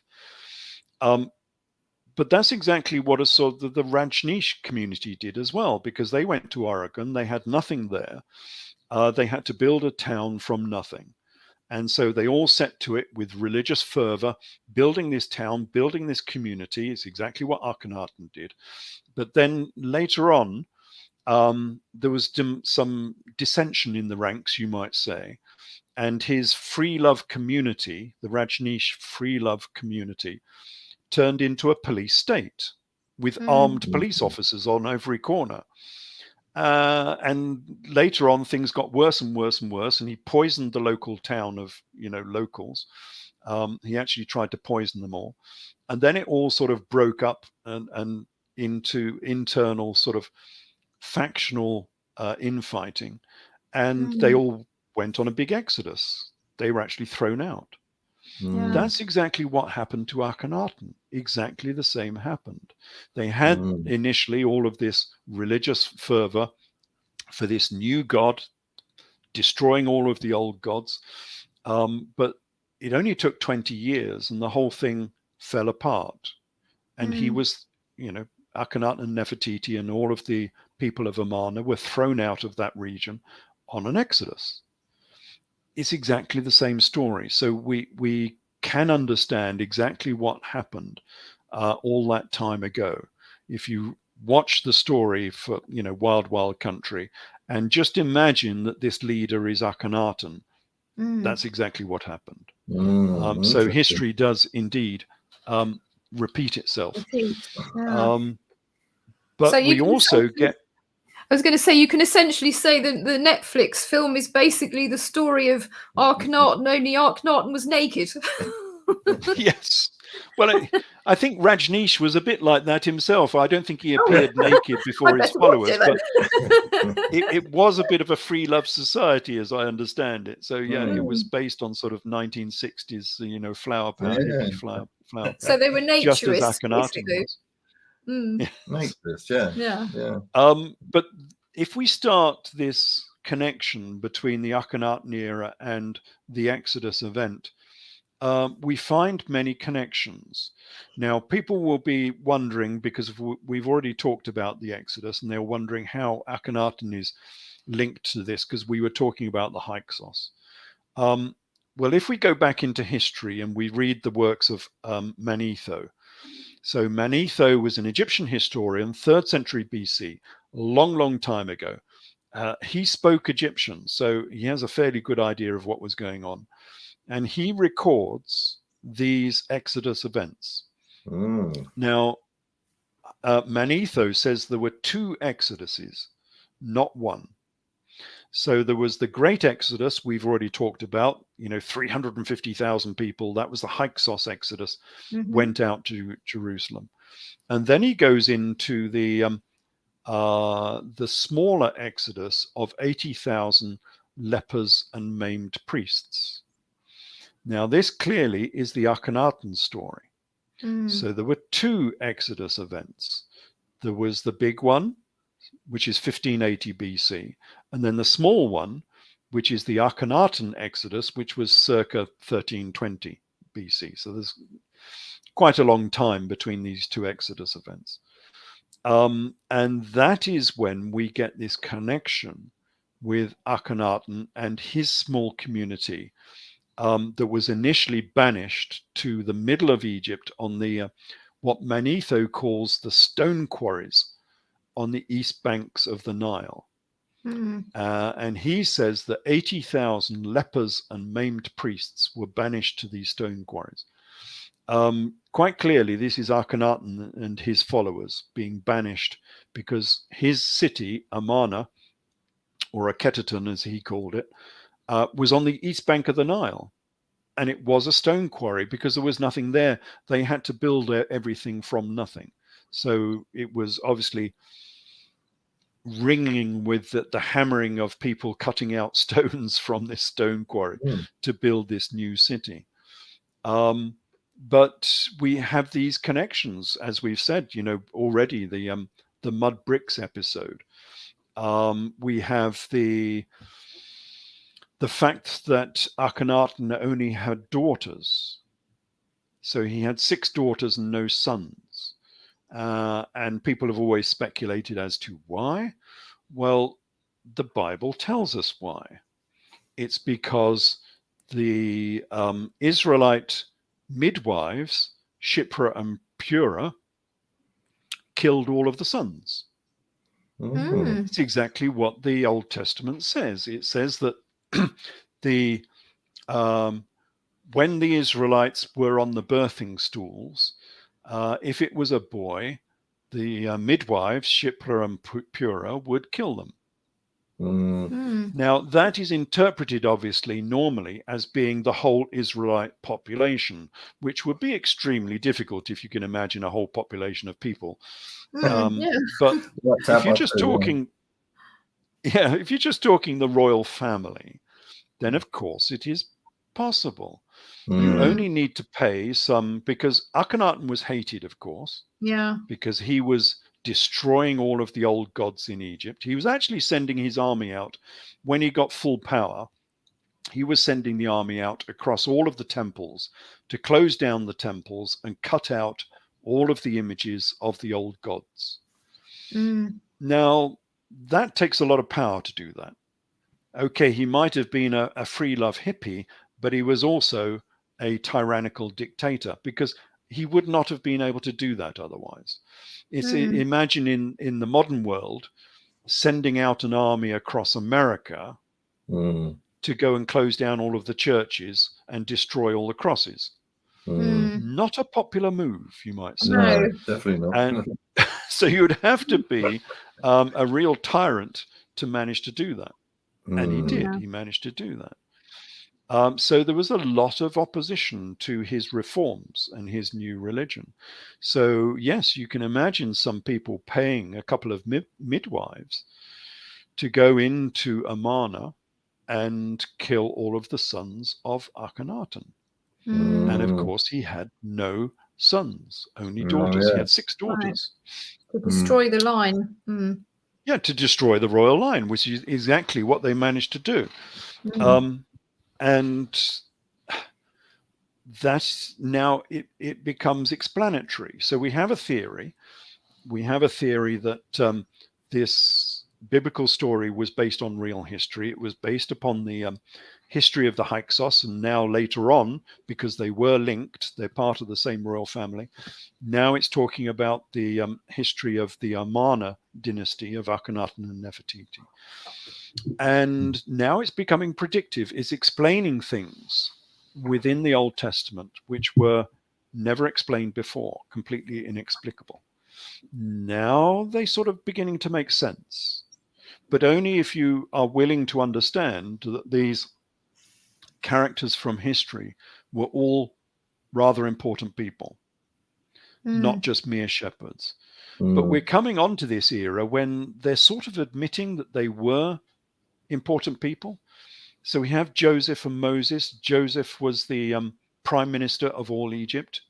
But that's exactly what the Rajneesh community did as well, because they went to Oregon, they had nothing there. They had to build a town from nothing. And so they all set to it with religious fervor, building this town, building this community. It's exactly what Akhenaten did. But then later on, there was some dissension in the ranks, you might say. And his free love community, the Rajneesh free love community, turned into a police state with armed police officers on every corner. And later on, things got worse and worse and worse, and he poisoned the local town of, locals. He actually tried to poison them all. And then it all sort of broke up and into internal sort of factional infighting. And they all went on a big exodus. They were actually thrown out. That's exactly what happened to Akhenaten. Exactly the same happened. They had initially all of this religious fervor for this new god, destroying all of the old gods. But it only took 20 years and the whole thing fell apart. And he was, Akhenaten and Nefertiti and all of the people of Amarna were thrown out of that region on an exodus. It's exactly the same story. So we can understand exactly what happened all that time ago. If you watch the story for, Wild Wild Country And just imagine that this leader is Akhenaten. Mm. That's exactly what happened. So Interesting. history does indeed repeat itself. Yeah. But So you we can also essentially- get... I was going to say, you can essentially say that the Netflix film is basically the story of Akhenaten, only Akhenaten was naked. Yes. Well, I think Rajneesh was a bit like that himself. I don't think he appeared naked before his followers, but it was a bit of a free love society, as I understand it. So yeah, it was based on sort of 1960s, flower power, hippie flower power. So they were just as naturists, Akhenaten basically. was. Makes this, yeah. But if we start this connection between the Akhenaten era and the Exodus event, we find many connections. Now, people will be wondering, because we've already talked about the Exodus, and they're wondering how Akhenaten is linked to this, because we were talking about the Hyksos. Well, if we go back into history and we read the works of Manetho. So Manetho was an Egyptian historian, 3rd century BC, a long, long time ago. He spoke Egyptian, so he has a fairly good idea of what was going on. And he records these Exodus events. Now, Manetho says there were 2 Exoduses, not one. So there was the Great Exodus we've already talked about, 350,000 people. That was the Hyksos Exodus, went out to Jerusalem. And then he goes into the smaller Exodus of 80,000 lepers and maimed priests. Now, this clearly is the Akhenaten story. So there were 2 Exodus events. There was the big one, which is 1580 BC, and then the small one, which is the Akhenaten Exodus, which was circa 1320 BC. So there's quite a long time between these 2 Exodus events. And that is when we get this connection with Akhenaten and his small community that was initially banished to the middle of Egypt on the what Manetho calls the stone quarries on the east banks of the Nile. And he says that 80,000 lepers and maimed priests were banished to these stone quarries. Quite clearly, this is Akhenaten and his followers being banished because his city, Amarna, or Akhenaten as he called it, was on the east bank of the Nile. And it was a stone quarry because there was nothing there. They had to build everything from nothing. So it was obviously ringing with the hammering of people cutting out stones from this stone quarry to build this new city. But we have these connections, as we've said, already, the mud bricks episode. We have the fact that Akhenaten only had daughters. So he had 6 daughters and no sons. And people have always speculated as to why. Well, the Bible tells us why. It's because the Israelite midwives, Shiphrah and Puah, killed all of the sons. It's exactly what the Old Testament says. It says that when the Israelites were on the birthing stools, if it was a boy, the midwives, Shiphrah and Puah, would kill them. Now, that is interpreted, obviously, normally as being the whole Israelite population, which would be extremely difficult if you can imagine a whole population of people. But if you're just talking, if you're just talking the royal family, then of course it is possible. You only need to pay some, because Akhenaten was hated, of course, because he was destroying all of the old gods in Egypt. He was actually sending his army out when he got full power. He was sending the army out across all of the temples to close down the temples and cut out all of the images of the old gods. Now, that takes a lot of power to do that. Okay, he might have been a free love hippie, but he was also a tyrannical dictator, because he would not have been able to do that otherwise. It's imagine in the modern world, sending out an army across America to go and close down all of the churches and destroy all the crosses. Not a popular move, you might say. No. Definitely not. And so you would have to be a real tyrant to manage to do that. And he did. Yeah. He managed to do that. So there was a lot of opposition to his reforms and his new religion. So yes, you can imagine some people paying a couple of midwives to go into Amarna and kill all of the sons of Akhenaten. And of course, he had no sons, only daughters. yeah. He had 6 daughters. To destroy the line. Yeah, to destroy the royal line, which is exactly what they managed to do. And that's now it becomes explanatory. So we have a theory. We have a theory that this biblical story was based on real history. It was based upon the history of the Hyksos, and now later on, because they were linked, they're part of the same royal family. Now it's talking about the history of the Amarna dynasty of Akhenaten and Nefertiti. And now it's becoming predictive. It's explaining things within the Old Testament which were never explained before, completely inexplicable. Now they sort of beginning to make sense, but only if you are willing to understand that these characters from history were all rather important people, not just mere shepherds. But we're coming on to this era when they're sort of admitting that they were important people. So we have Joseph and Moses. Joseph was the prime minister of all Egypt,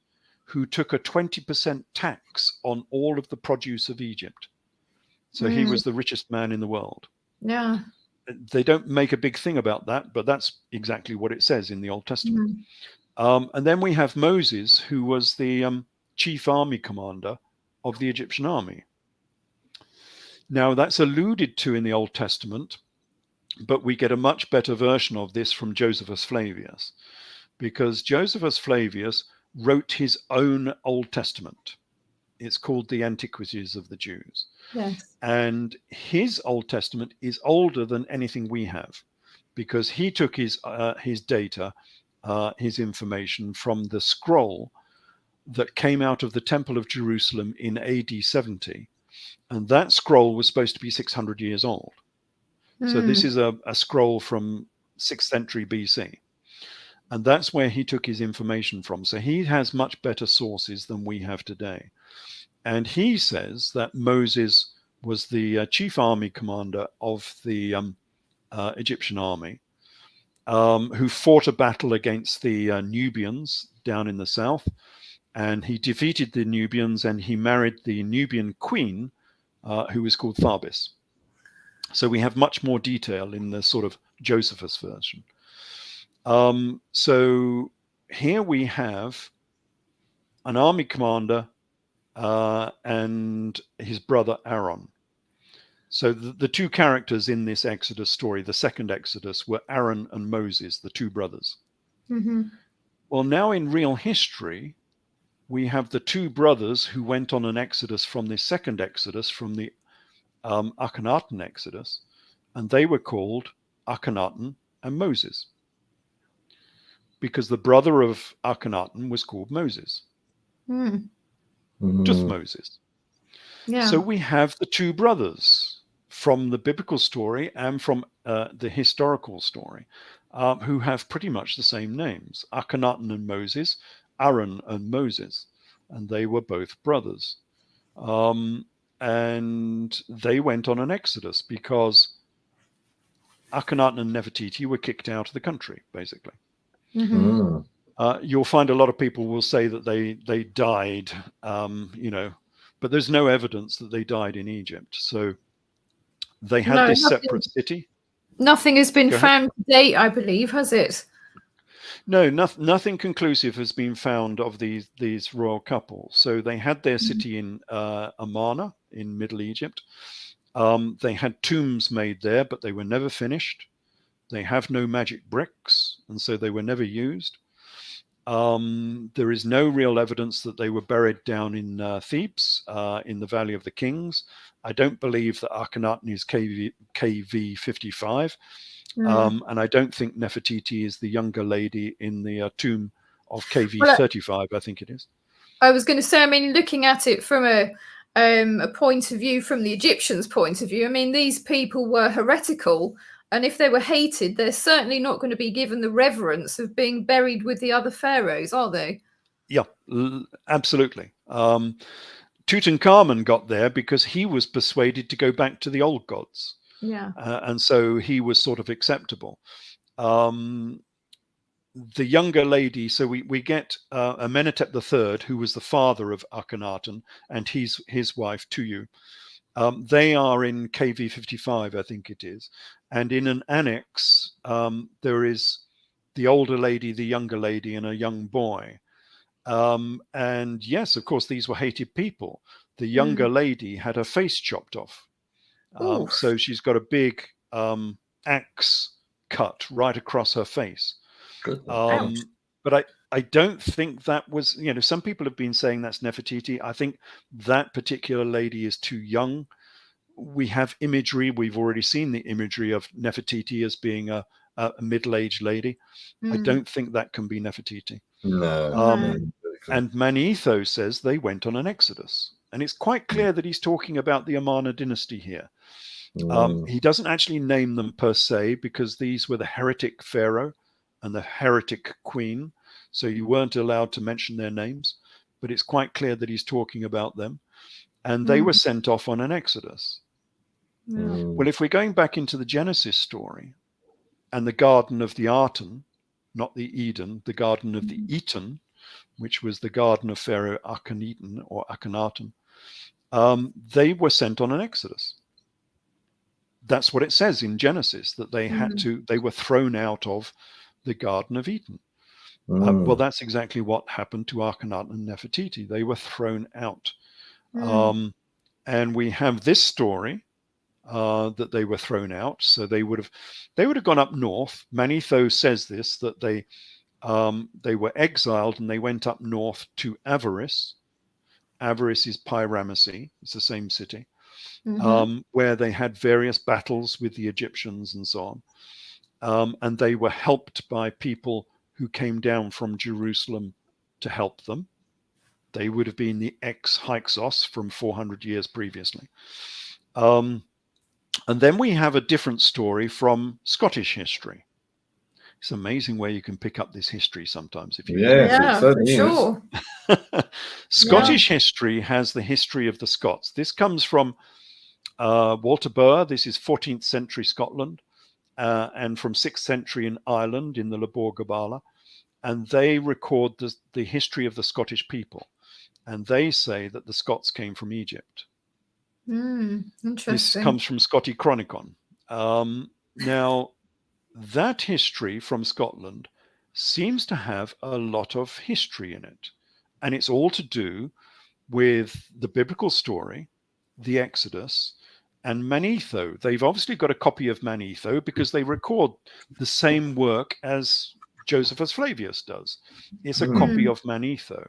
who took a 20% tax on all of the produce of Egypt. So he was the richest man in the world. Yeah. They don't make a big thing about that, but that's exactly what it says in the Old Testament. And then we have Moses, who was the chief army commander of the Egyptian army. Now, that's alluded to in the Old Testament, but we get a much better version of this from Josephus Flavius, because Josephus Flavius wrote his own Old Testament. It's called the Antiquities of the Jews. Yes. And his Old Testament is older than anything we have, because he took his data, his information from the scroll that came out of the Temple of Jerusalem in AD 70. And that scroll was supposed to be 600 years old. So this is a scroll from 6th century BC. And that's where he took his information from. So he has much better sources than we have today. And he says that Moses was the chief army commander of the Egyptian army, who fought a battle against the Nubians down in the south. And he defeated the Nubians, and he married the Nubian queen, who was called Tharbis. So we have much more detail in the sort of Josephus version. So here we have an army commander and his brother Aaron. So the two characters in this Exodus story, the second Exodus, were Aaron and Moses, the two brothers. Well, now in real history, we have the two brothers who went on an Exodus from the second Exodus, from the Akhenaten Exodus, and they were called Akhenaten and Moses, because the brother of Akhenaten was called Moses. Just Moses. Yeah. So we have the two brothers from the biblical story and from the historical story, who have pretty much the same names, Akhenaten and Moses, Aaron and Moses, and they were both brothers. And they went on an exodus because Akhenaten and Nefertiti were kicked out of the country, basically. You'll find a lot of people will say that they died, but there's no evidence that they died in Egypt. So they had this separate city. Nothing has been found to date, I believe, has it? No, nothing conclusive has been found of these royal couples. So they had their city in Amarna in Middle Egypt. They had tombs made there, but they were never finished. They have no magic bricks, and so they were never used. There is no real evidence that they were buried down in Thebes, in the Valley of the Kings. I don't believe that Akhenaten is KV 55. And I don't think Nefertiti is the younger lady in the tomb of KV 35, I think it is. I was going to say, I mean, looking at it from a point of view, from the Egyptians' point of view, I mean, these people were heretical. And if they were hated, they're certainly not going to be given the reverence of being buried with the other pharaohs, are they? Yeah, absolutely. Tutankhamun got there because he was persuaded to go back to the old gods. Yeah. And so he was sort of acceptable. The younger lady, so we get Amenhotep III, who was the father of Akhenaten, and his wife, Tuyu. They are in KV 55, I think it is. And in an annex, there is the older lady, the younger lady, and a young boy. And yes, of course, these were hated people. The younger lady had her face chopped off. So she's got a big axe cut right across her face. But I don't think that was, some people have been saying that's Nefertiti. I think that particular lady is too young. We have imagery. We've already seen the imagery of Nefertiti as being a middle-aged lady. I don't think that can be Nefertiti. No. And Manetho says they went on an exodus. And it's quite clear that he's talking about the Amarna dynasty here. He doesn't actually name them per se, because these were the heretic pharaoh and the heretic queen. So you weren't allowed to mention their names. But it's quite clear that he's talking about them. And they were sent off on an exodus. Well, if we're going back into the Genesis story and the Garden of the Arten, not the Eden, the Garden of the Eten, which was the garden of Pharaoh Akhenaten or Akhenaten, they were sent on an exodus. That's what it says in Genesis, that they were thrown out of the Garden of Eden. Well, that's exactly what happened to Akhenaten and Nefertiti. They were thrown out. And we have this story that they were thrown out. So they would have gone up north. Manetho says this, that they were exiled and they went up north to Avaris. Avaris is Pi-Ramesses. It's the same city, where they had various battles with the Egyptians and so on. And they were helped by people who came down from Jerusalem to help them. They would have been the ex-Hyksos from 400 years previously. And then we have a different story from Scottish history. It's amazing where you can pick up this history sometimes. If you for sure. Scottish history has the history of the Scots. This comes from Walter Burr. This is 14th century Scotland, and from 6th century in Ireland in the Lebor Gabala. And they record the history of the Scottish people. And they say that the Scots came from Egypt. Interesting. This comes from Scotty Chronicon. Now, that history from Scotland seems to have a lot of history in it. And it's all to do with the biblical story, the Exodus, and Manetho. They've obviously got a copy of Manetho because they record the same work as Josephus Flavius does. It's a copy of Manetho.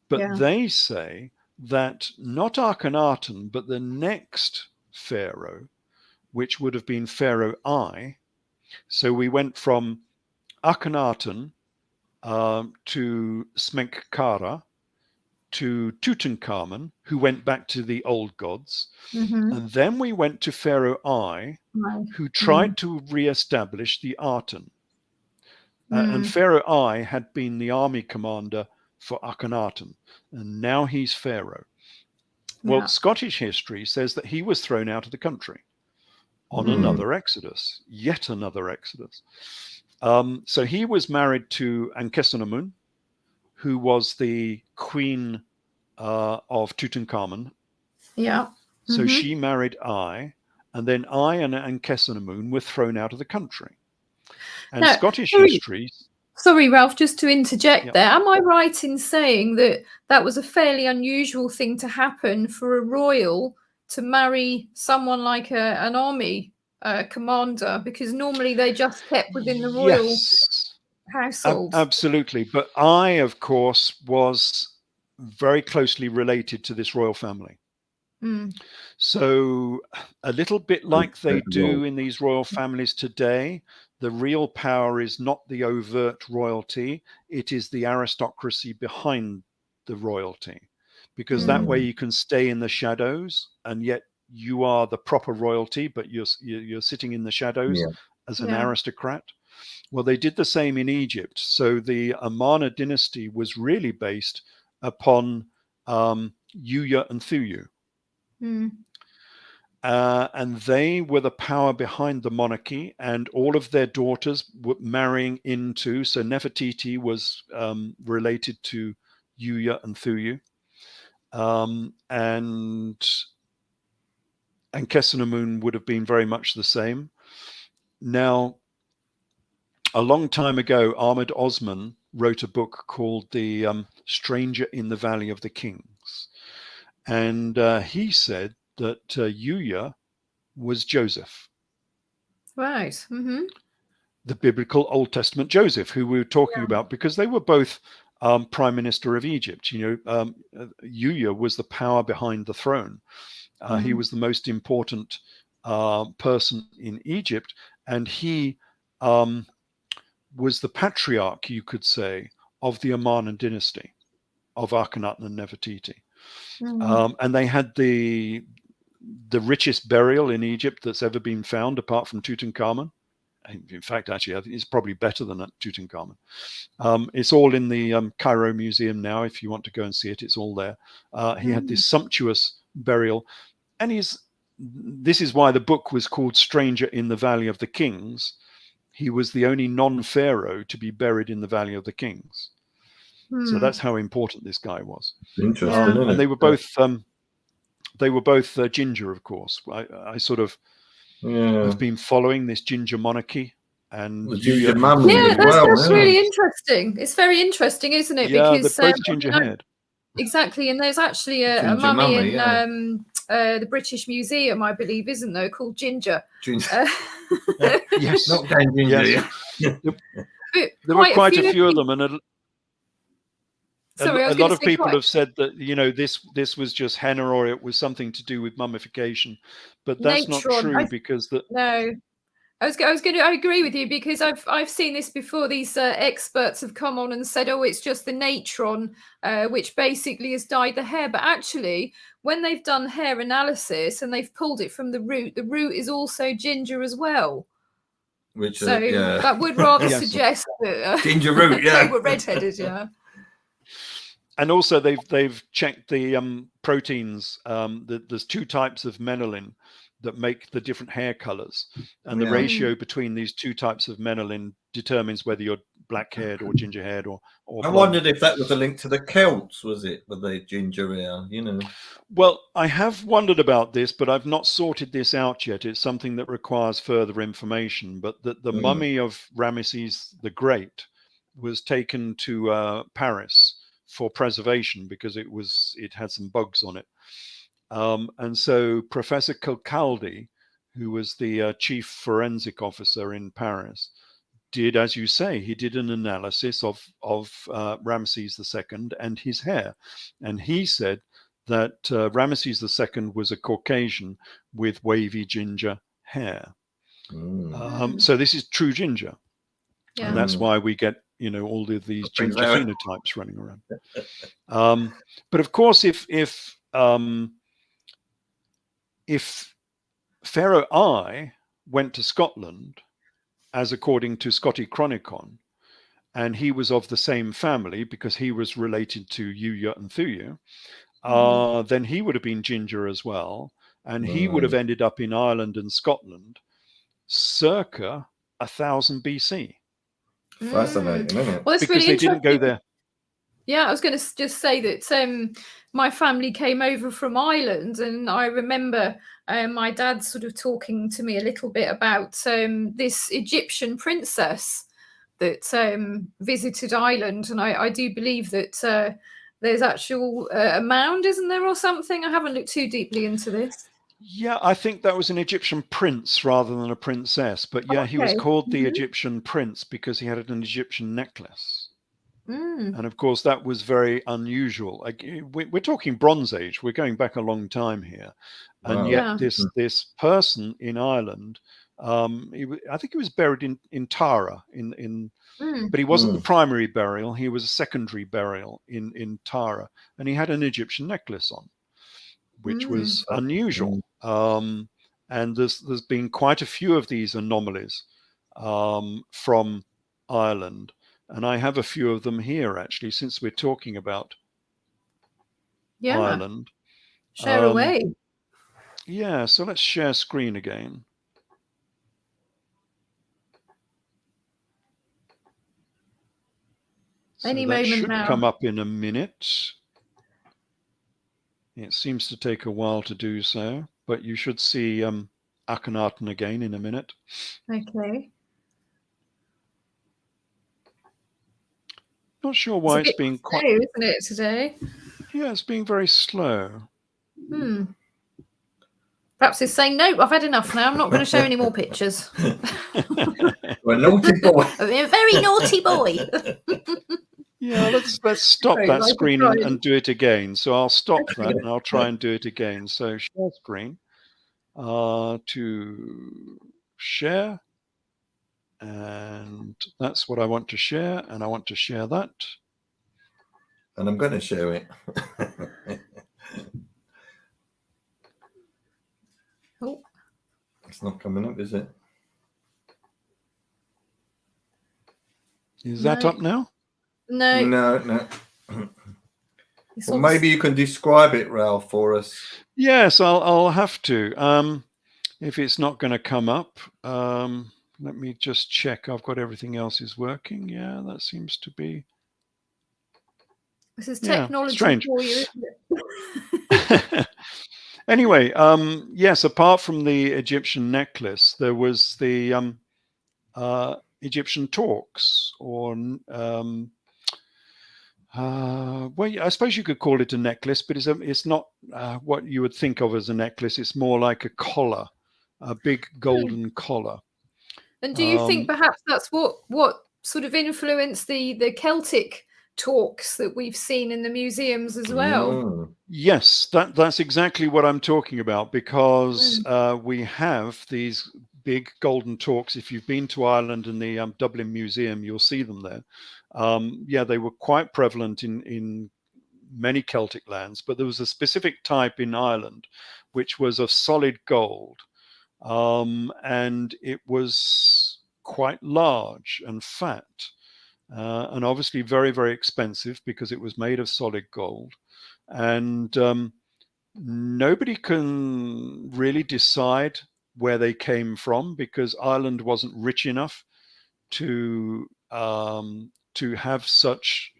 But they say that not Akhenaten, but the next pharaoh, which would have been Pharaoh I. So we went from Akhenaten to Smenkhkare to Tutankhamun, who went back to the old gods. And then we went to Pharaoh I, who tried to re-establish the Aten. And Pharaoh I had been the army commander for Akhenaten, and now he's Pharaoh. Well, Scottish history says that he was thrown out of the country on another exodus, yet another exodus. So he was married to Ankhesenamun, who was the queen of Tutankhamun. So she married I, and then I and Ankhesenamun were thrown out of the country. And now, Scottish history... Sorry, Ralph, just to interject there. Am I right in saying that that was a fairly unusual thing to happen for a royal to marry someone like an army commander? Because normally they just kept within the royal household. Absolutely. But I, of course, was very closely related to this royal family. Mm. So a little bit like they do in these royal families today, the real power is not the overt royalty, it is the aristocracy behind the royalty. Because that way you can stay in the shadows, and yet you are the proper royalty, but you're sitting in the shadows as an aristocrat. Well, they did the same in Egypt. So the Amarna dynasty was really based upon Yuya and Thuyu. And they were the power behind the monarchy, and all of their daughters were marrying into. So Nefertiti was related to Yuya and Thuyu, and Kessenemun would have been very much the same. Now, a long time ago, Ahmed Osman wrote a book called The Stranger in the Valley of the Kings, and he said that Yuya was Joseph. Right. Mm-hmm. The biblical Old Testament Joseph, who we were talking about, because they were both prime minister of Egypt. Yuya was the power behind the throne. He was the most important person in Egypt, and he was the patriarch, you could say, of the Amarna dynasty of Akhenaten and Nefertiti. And they had the richest burial in Egypt that's ever been found, apart from Tutankhamun. In fact, actually, I think it's probably better than Tutankhamun. It's all in the Cairo Museum now. If you want to go and see it, it's all there. He had this sumptuous burial, and this is why the book was called Stranger in the Valley of the Kings. He was the only non-pharaoh to be buried in the Valley of the Kings. So that's how important this guy was. Interesting, isn't and it? they were both ginger, of course. I sort of have been following this ginger monarchy, and The ginger mummy as that's well. really interesting. It's very interesting, isn't it? Yeah, Because they're both ginger haired. Exactly, and there's actually a Ginger mummy mummy, in the British Museum, I believe, isn't there, called Ginger? Ginger. Yes, Not going ginger. yes. There were quite a few of them, and a lot of people have said that this was just henna, or it was something to do with mummification, but that's not true, because no. I agree with you, because I've seen this before. These experts have come on and said, oh, it's just the natron, which basically has dyed the hair. But actually, when they've done hair analysis and they've pulled it from the root is also ginger as well. Which that would rather suggest that ginger root, they were redheaded, And also they've checked the proteins. There's two types of menelin that make the different hair colors, and the ratio between these two types of menelin determines whether you're black-haired or ginger-haired or I wondered if that was a link to the Celts, was it, with the ginger hair, Well, I have wondered about this, but I've not sorted this out yet. It's something that requires further information. But the mummy of Ramesses the Great was taken to Paris for preservation, because it had some bugs on it. And so Professor Kilcaldy, who was the chief forensic officer in Paris, did, as you say, he did an analysis of Ramesses II and his hair. And he said that Ramesses II was a Caucasian with wavy ginger hair. So this is true ginger. And that's why we get, all of these ginger phenotypes running around. But of course, if Pharaoh I went to Scotland, as according to Scotty Chronicon, and he was of the same family because he was related to Yuya and Thuyu, then he would have been ginger as well, and he would have ended up in Ireland and Scotland circa 1000 BC. Fascinating, isn't it? Well, that's because really they didn't go there. Yeah, I was going to just say that my family came over from Ireland, and I remember my dad sort of talking to me a little bit about this Egyptian princess that visited Ireland, and I do believe that there's actual a mound, isn't there, or something? I haven't looked too deeply into this. Yeah, I think that was an Egyptian prince rather than a princess. But yeah, he was Okay. called the Egyptian prince because he had an Egyptian necklace. Mm. And of course, that was very unusual. We're talking Bronze Age. We're going back a long time here. And Wow. yet Yeah. this person in Ireland, I think he was buried in Tara, Mm. but he wasn't the primary burial. He was a secondary burial in Tara. And he had an Egyptian necklace on, which was unusual. And there's been quite a few of these anomalies from Ireland. And I have a few of them here, actually, since we're talking about Yeah. Ireland. Share away. Yeah, so let's share screen again. So Any that moment should now. come up in a minute. It seems to take a while to do so, but you should see Akhenaten again in a minute. Okay. Not sure why it's being quite slow, isn't it, today? Yeah, it's being very slow. Perhaps it's saying, no, I've had enough now. I'm not going to show any more pictures. We're naughty boy. I'm a very naughty boy. Yeah, let's stop that screen and do it again. So I'll stop that and I'll try and do it again. So share screen to share. And that's what I want to share. And I want to share that. And I'm going to share it. Oh. It's not coming up, is it? Is that up now? No. No. Well, maybe you can describe it, Ralph, for us. Yes, I'll have to. If it's not going to come up, let me just check. I've got everything else is working. Yeah, that seems to be. This is technology strange. for you, isn't it? Anyway, yes, apart from the Egyptian necklace, there was the Egyptian talks, or well, I suppose you could call it a necklace, but it's not what you would think of as a necklace. It's more like a collar, a big golden collar. And do you think perhaps that's what sort of influenced the Celtic talks that we've seen in the museums as well? Yes, that's exactly what I'm talking about, because we have these big golden talks. If you've been to Ireland and the Dublin Museum, you'll see them there. Yeah, they were quite prevalent in many Celtic lands, but there was a specific type in Ireland which was of solid gold, and it was quite large and fat, and obviously very, very expensive because it was made of solid gold. And nobody can really decide where they came from, because Ireland wasn't rich enough to have such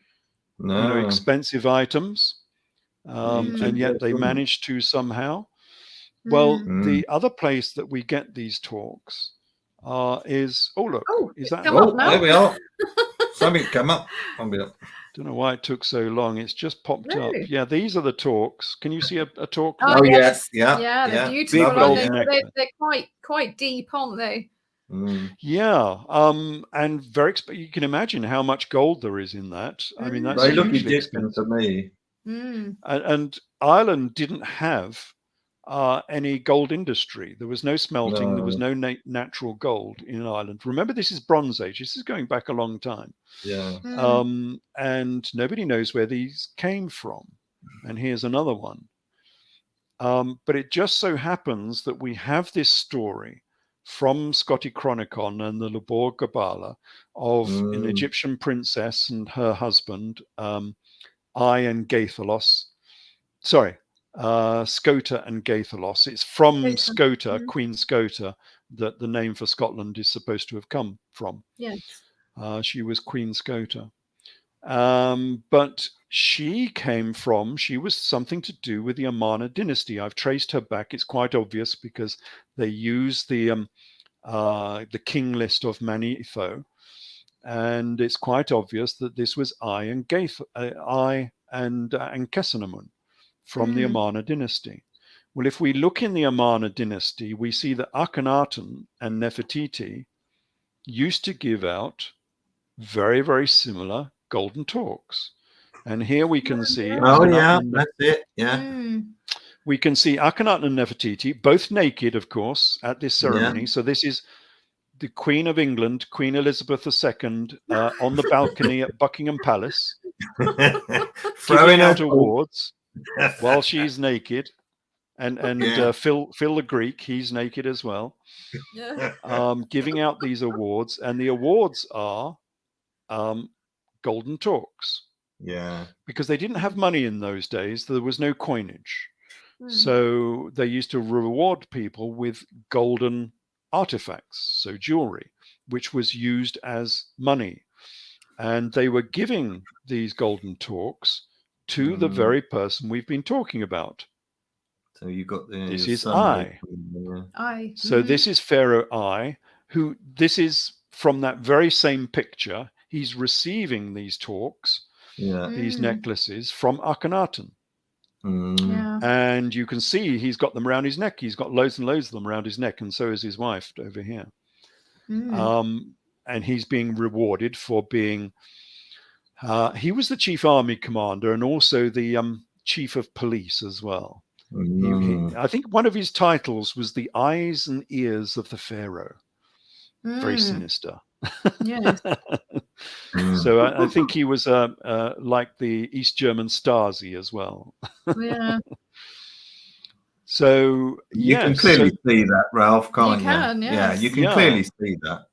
expensive items, and yet they managed to somehow. Well, the other place that we get these talks is is that? There we are. Something come up. Don't know why it took so long. It's just popped up. Yeah, these are the talks. Can you see a talk? Oh yes. Yeah, they're beautiful. They're quite deep, aren't they? Yeah, and very. You can imagine how much gold there is in that. I mean, that's they look hugely Egyptian to me. And Ireland didn't have any gold industry. There was no smelting. There was no natural gold in Ireland. Remember, this is Bronze Age. This is going back a long time. Yeah. And nobody knows where these came from. And here's another one. But it just so happens that we have this story from Scotty Chronicon and the Lebor Gabala of an Egyptian princess and her husband, Ai and Gaithalos. Sorry, Scota and Gaithalos. It's from Scota, Queen Scota, that the name for Scotland is supposed to have come from. Yes. She was Queen Scota. But she was something to do with the Amarna dynasty. I've traced her back. It's quite obvious because they use the king list of Manetho, and it's quite obvious that this was Ai and Kessenamun from the Amarna dynasty. Well, if we look in the Amarna dynasty, we see that Akhenaten and Nefertiti used to give out very, very similar golden talks. And here we can see that's it. Yeah. We can see Akhenaten and Nefertiti, both naked, of course, at this ceremony. So this is the Queen of England, Queen Elizabeth II, on the balcony at Buckingham Palace, giving out awards while she's naked. And Phil the Greek, he's naked as well, giving out these awards. And the awards are golden talks. Yeah. Because they didn't have money in those days. There was no coinage. So they used to reward people with golden artifacts, so jewelry, which was used as money. And they were giving these golden talks to the very person we've been talking about. So you got this is I. So this is Pharaoh I, who this is from that very same picture. He's receiving these talks, these necklaces from Akhenaten. And you can see he's got them around his neck. He's got loads and loads of them around his neck, and so is his wife over here. And he's being rewarded for being, he was the chief army commander and also the chief of police as well. I think one of his titles was the eyes and ears of the Pharaoh. Very sinister. Yes. So I think he was like the East German Stasi as well. Yeah. So you can clearly see that, Ralph, can't you? Can, yes. Yeah, you can clearly see that.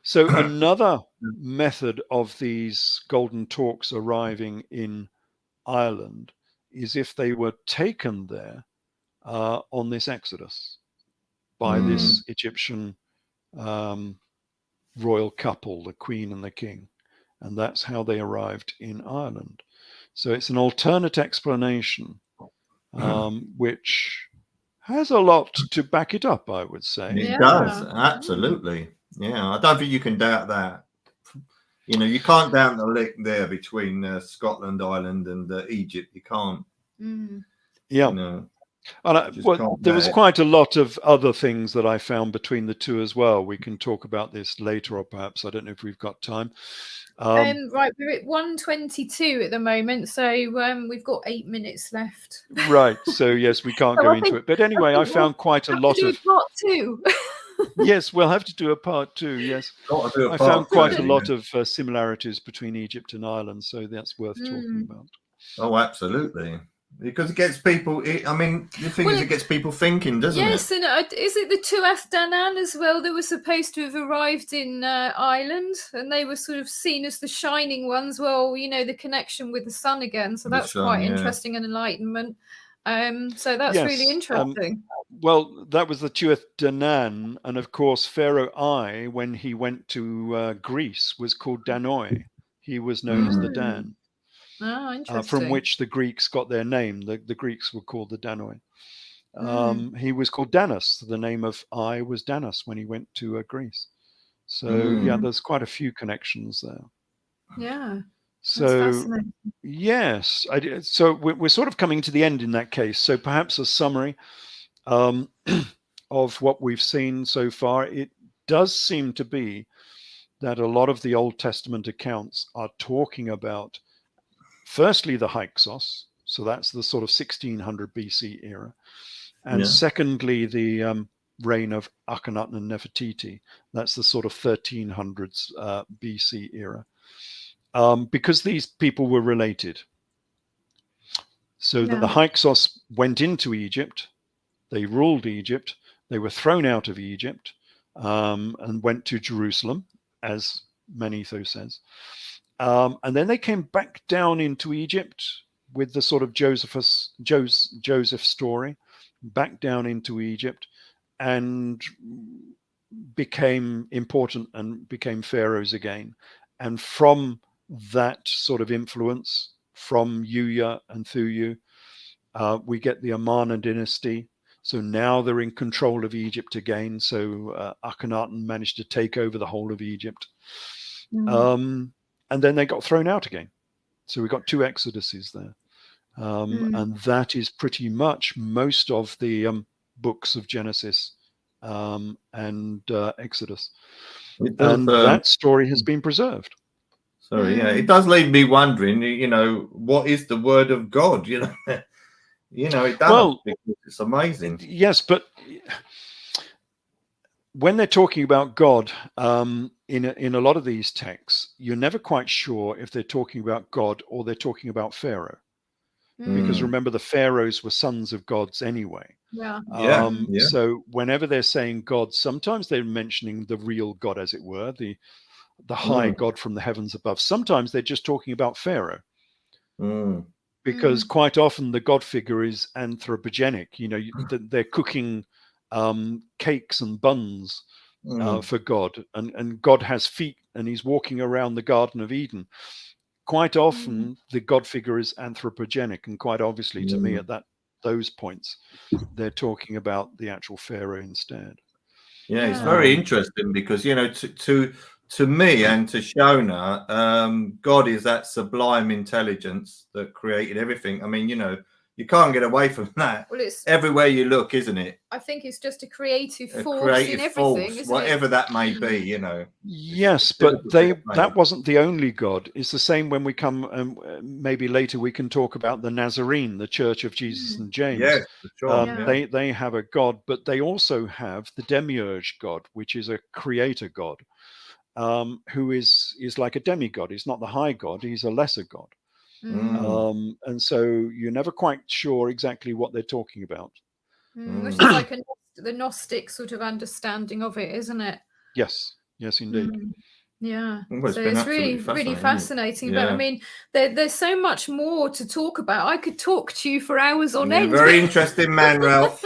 So another method of these golden talks arriving in Ireland is if they were taken there on this exodus by this Egyptian royal couple, the Queen and the King. And that's how they arrived in Ireland. So it's an alternate explanation, which has a lot to back it up, I would say. It does, absolutely. Yeah, I don't think you can doubt that. You know, you can't doubt the link there between Scotland, Ireland, and Egypt. You can't. Yeah. You know, and there was quite a lot of other things that I found between the two as well. We can talk about this later, or perhaps I don't know if we've got time. Right, we're at 1:22 at the moment, so we've got 8 minutes left. Right, so yes, we can't go into it. But anyway, I found quite a lot of part two. Yes, we'll have to do a part two. Yes, I found quite a lot of similarities between Egypt and Ireland, so that's worth talking about. Oh, absolutely. Because it gets people, I mean, the thing is, it gets people thinking, doesn't it? Yes, and is it the Tuath Danann as well? They were supposed to have arrived in Ireland, and they were sort of seen as the shining ones. Well, you know, the connection with the sun again. So that's quite interesting, and enlightenment. So that's really interesting. Well, that was the Tuath Danann, and of course, Pharaoh I, when he went to Greece, was called Danoi. He was known as the Dan. Oh, interesting. From which the Greeks got their name. The Greeks were called the Danoi. He was called Danos. The name of I was Danos when he went to Greece. So yeah, there's quite a few connections there. Yeah. So yes, so we're sort of coming to the end in that case. So perhaps a summary of what we've seen so far. It does seem to be that a lot of the Old Testament accounts are talking about, firstly, the Hyksos, so that's the sort of 1600 BC era, and secondly, the reign of Akhenaten and Nefertiti, that's the sort of 1300s BC era, because these people were related. So that the Hyksos went into Egypt, they ruled Egypt, they were thrown out of Egypt, and went to Jerusalem, as Manetho says. And then they came back down into Egypt with the sort of Joseph story, back down into Egypt, and became important and became pharaohs again. And from that sort of influence, from Yuya and Thuyu, we get the Amarna dynasty. So now they're in control of Egypt again. So Akhenaten managed to take over the whole of Egypt. And then they got thrown out again. So we got two exoduses there. And that is pretty much most of the books of Genesis and Exodus. And that story has been preserved. Sorry, yeah, it does leave me wondering, what is the word of God? It does, because it's amazing. Yes, but when they're talking about God in a lot of these texts, you're never quite sure if they're talking about God or they're talking about Pharaoh. Because remember, the pharaohs were sons of gods anyway. So whenever they're saying God, sometimes they're mentioning the real God, as it were, the high God from the heavens above. Sometimes they're just talking about Pharaoh. Because quite often the God figure is anthropogenic. They're cooking cakes and buns for God, and God has feet and he's walking around the Garden of Eden. Quite often the God figure is anthropogenic, and quite obviously to me at those points they're talking about the actual Pharaoh instead. It's very interesting because to me and to Shona, God is that sublime intelligence that created everything. I mean, you can't get away from that. Well, it's everywhere you look, isn't it? I think it's just a creative force in everything, isn't whatever it? that may be, Yes, but that wasn't the only God. It's the same when we come, maybe later we can talk about the Nazarene, the Church of Jesus and James. Yes, for sure. They have a God, but they also have the demiurge God, which is a creator God, who is like a demigod. He's not the high God, he's a lesser God. And so you're never quite sure exactly what they're talking about. Which is like the Gnostic sort of understanding of it, isn't it? Yes, indeed. Yeah, well, so it's really fascinating. But I mean, there's so much more to talk about. I could talk to you for hours on end. Very interesting man, Ralph.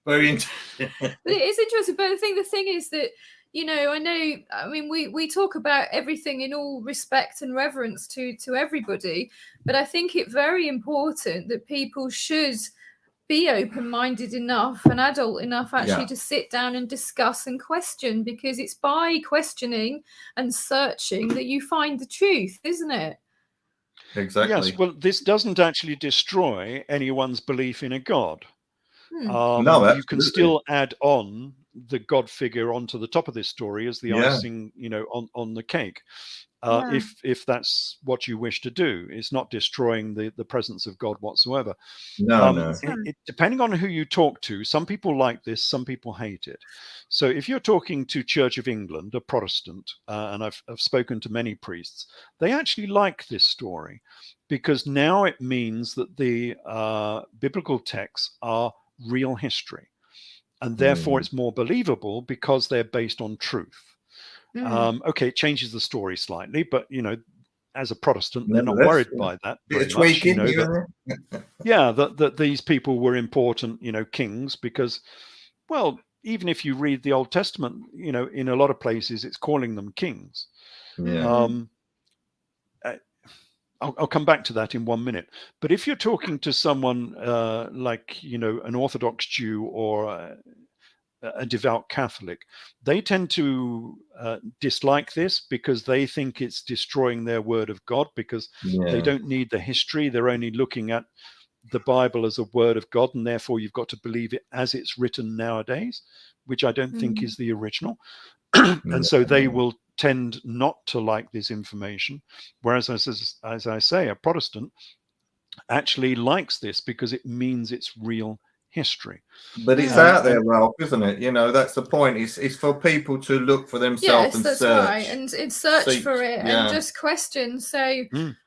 Very interesting. But it is interesting. But the thing is that, I mean, we talk about everything in all respect and reverence to everybody, but I think it's very important that people should be open-minded enough and adult enough actually to sit down and discuss and question, because it's by questioning and searching that you find the truth, isn't it? Exactly. Yes, well, this doesn't actually destroy anyone's belief in a God. No, you can still add on the God figure onto the top of this story as the icing, on the cake. If that's what you wish to do. It's not destroying the presence of God whatsoever. No. Depending on who you talk to, some people like this, some people hate it. So if you're talking to Church of England, a Protestant, and I've spoken to many priests, they actually like this story, because now it means that the biblical texts are real history, and therefore it's more believable because they're based on truth. It changes the story slightly, but as a Protestant, they're not worried by that very much. That these people were important, kings, because, well, even if you read the Old Testament, in a lot of places it's calling them kings. I'll come back to that in 1 minute. But if you're talking to someone like, an Orthodox Jew or a devout Catholic, they tend to dislike this because they think it's destroying their word of God, because they don't need the history. They're only looking at the Bible as a word of God, and therefore you've got to believe it as it's written nowadays, which I don't think is the original. And so they will tend not to like this information, whereas as I say, a Protestant actually likes this because it means it's real history. But it's out there, Ralph, isn't it? That's the point. It's for people to look for themselves and that's search. Right, and search for it and just question. So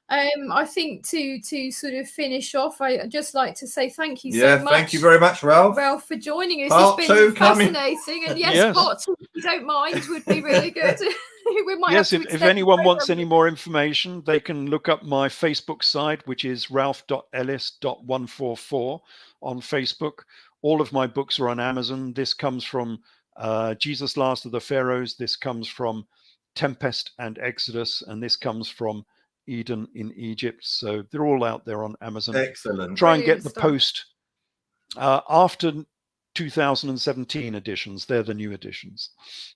I think to sort of finish off, I'd just like to say thank you so much. Thank you very much, Ralph. Ralph, for joining us. Part it's been two fascinating. And part two, if you don't mind, would be really good. We might have to if anyone wants any more information, they can look up my Facebook site, which is ralph.ellis.144 on Facebook. All of my books are on Amazon. This comes from Jesus, Last of the Pharaohs. This comes from Tempest and Exodus. And this comes from Eden in Egypt. So they're all out there on Amazon. Excellent. Try and get the post after 2017 editions. They're the new editions.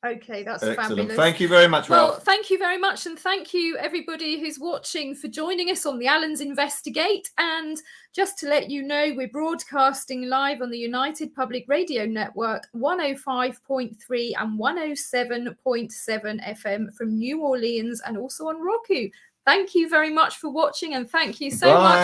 Okay, that's Excellent. fabulous. Thank you very much, Well, Ralph. thank you very much. And thank you, everybody who's watching, for joining us on the Allens Investigate. And just to let you know, we're broadcasting live on the United Public Radio Network, 105.3 and 107.7 FM from New Orleans, and also on Roku. Thank you very much for watching, and thank you so Bye. much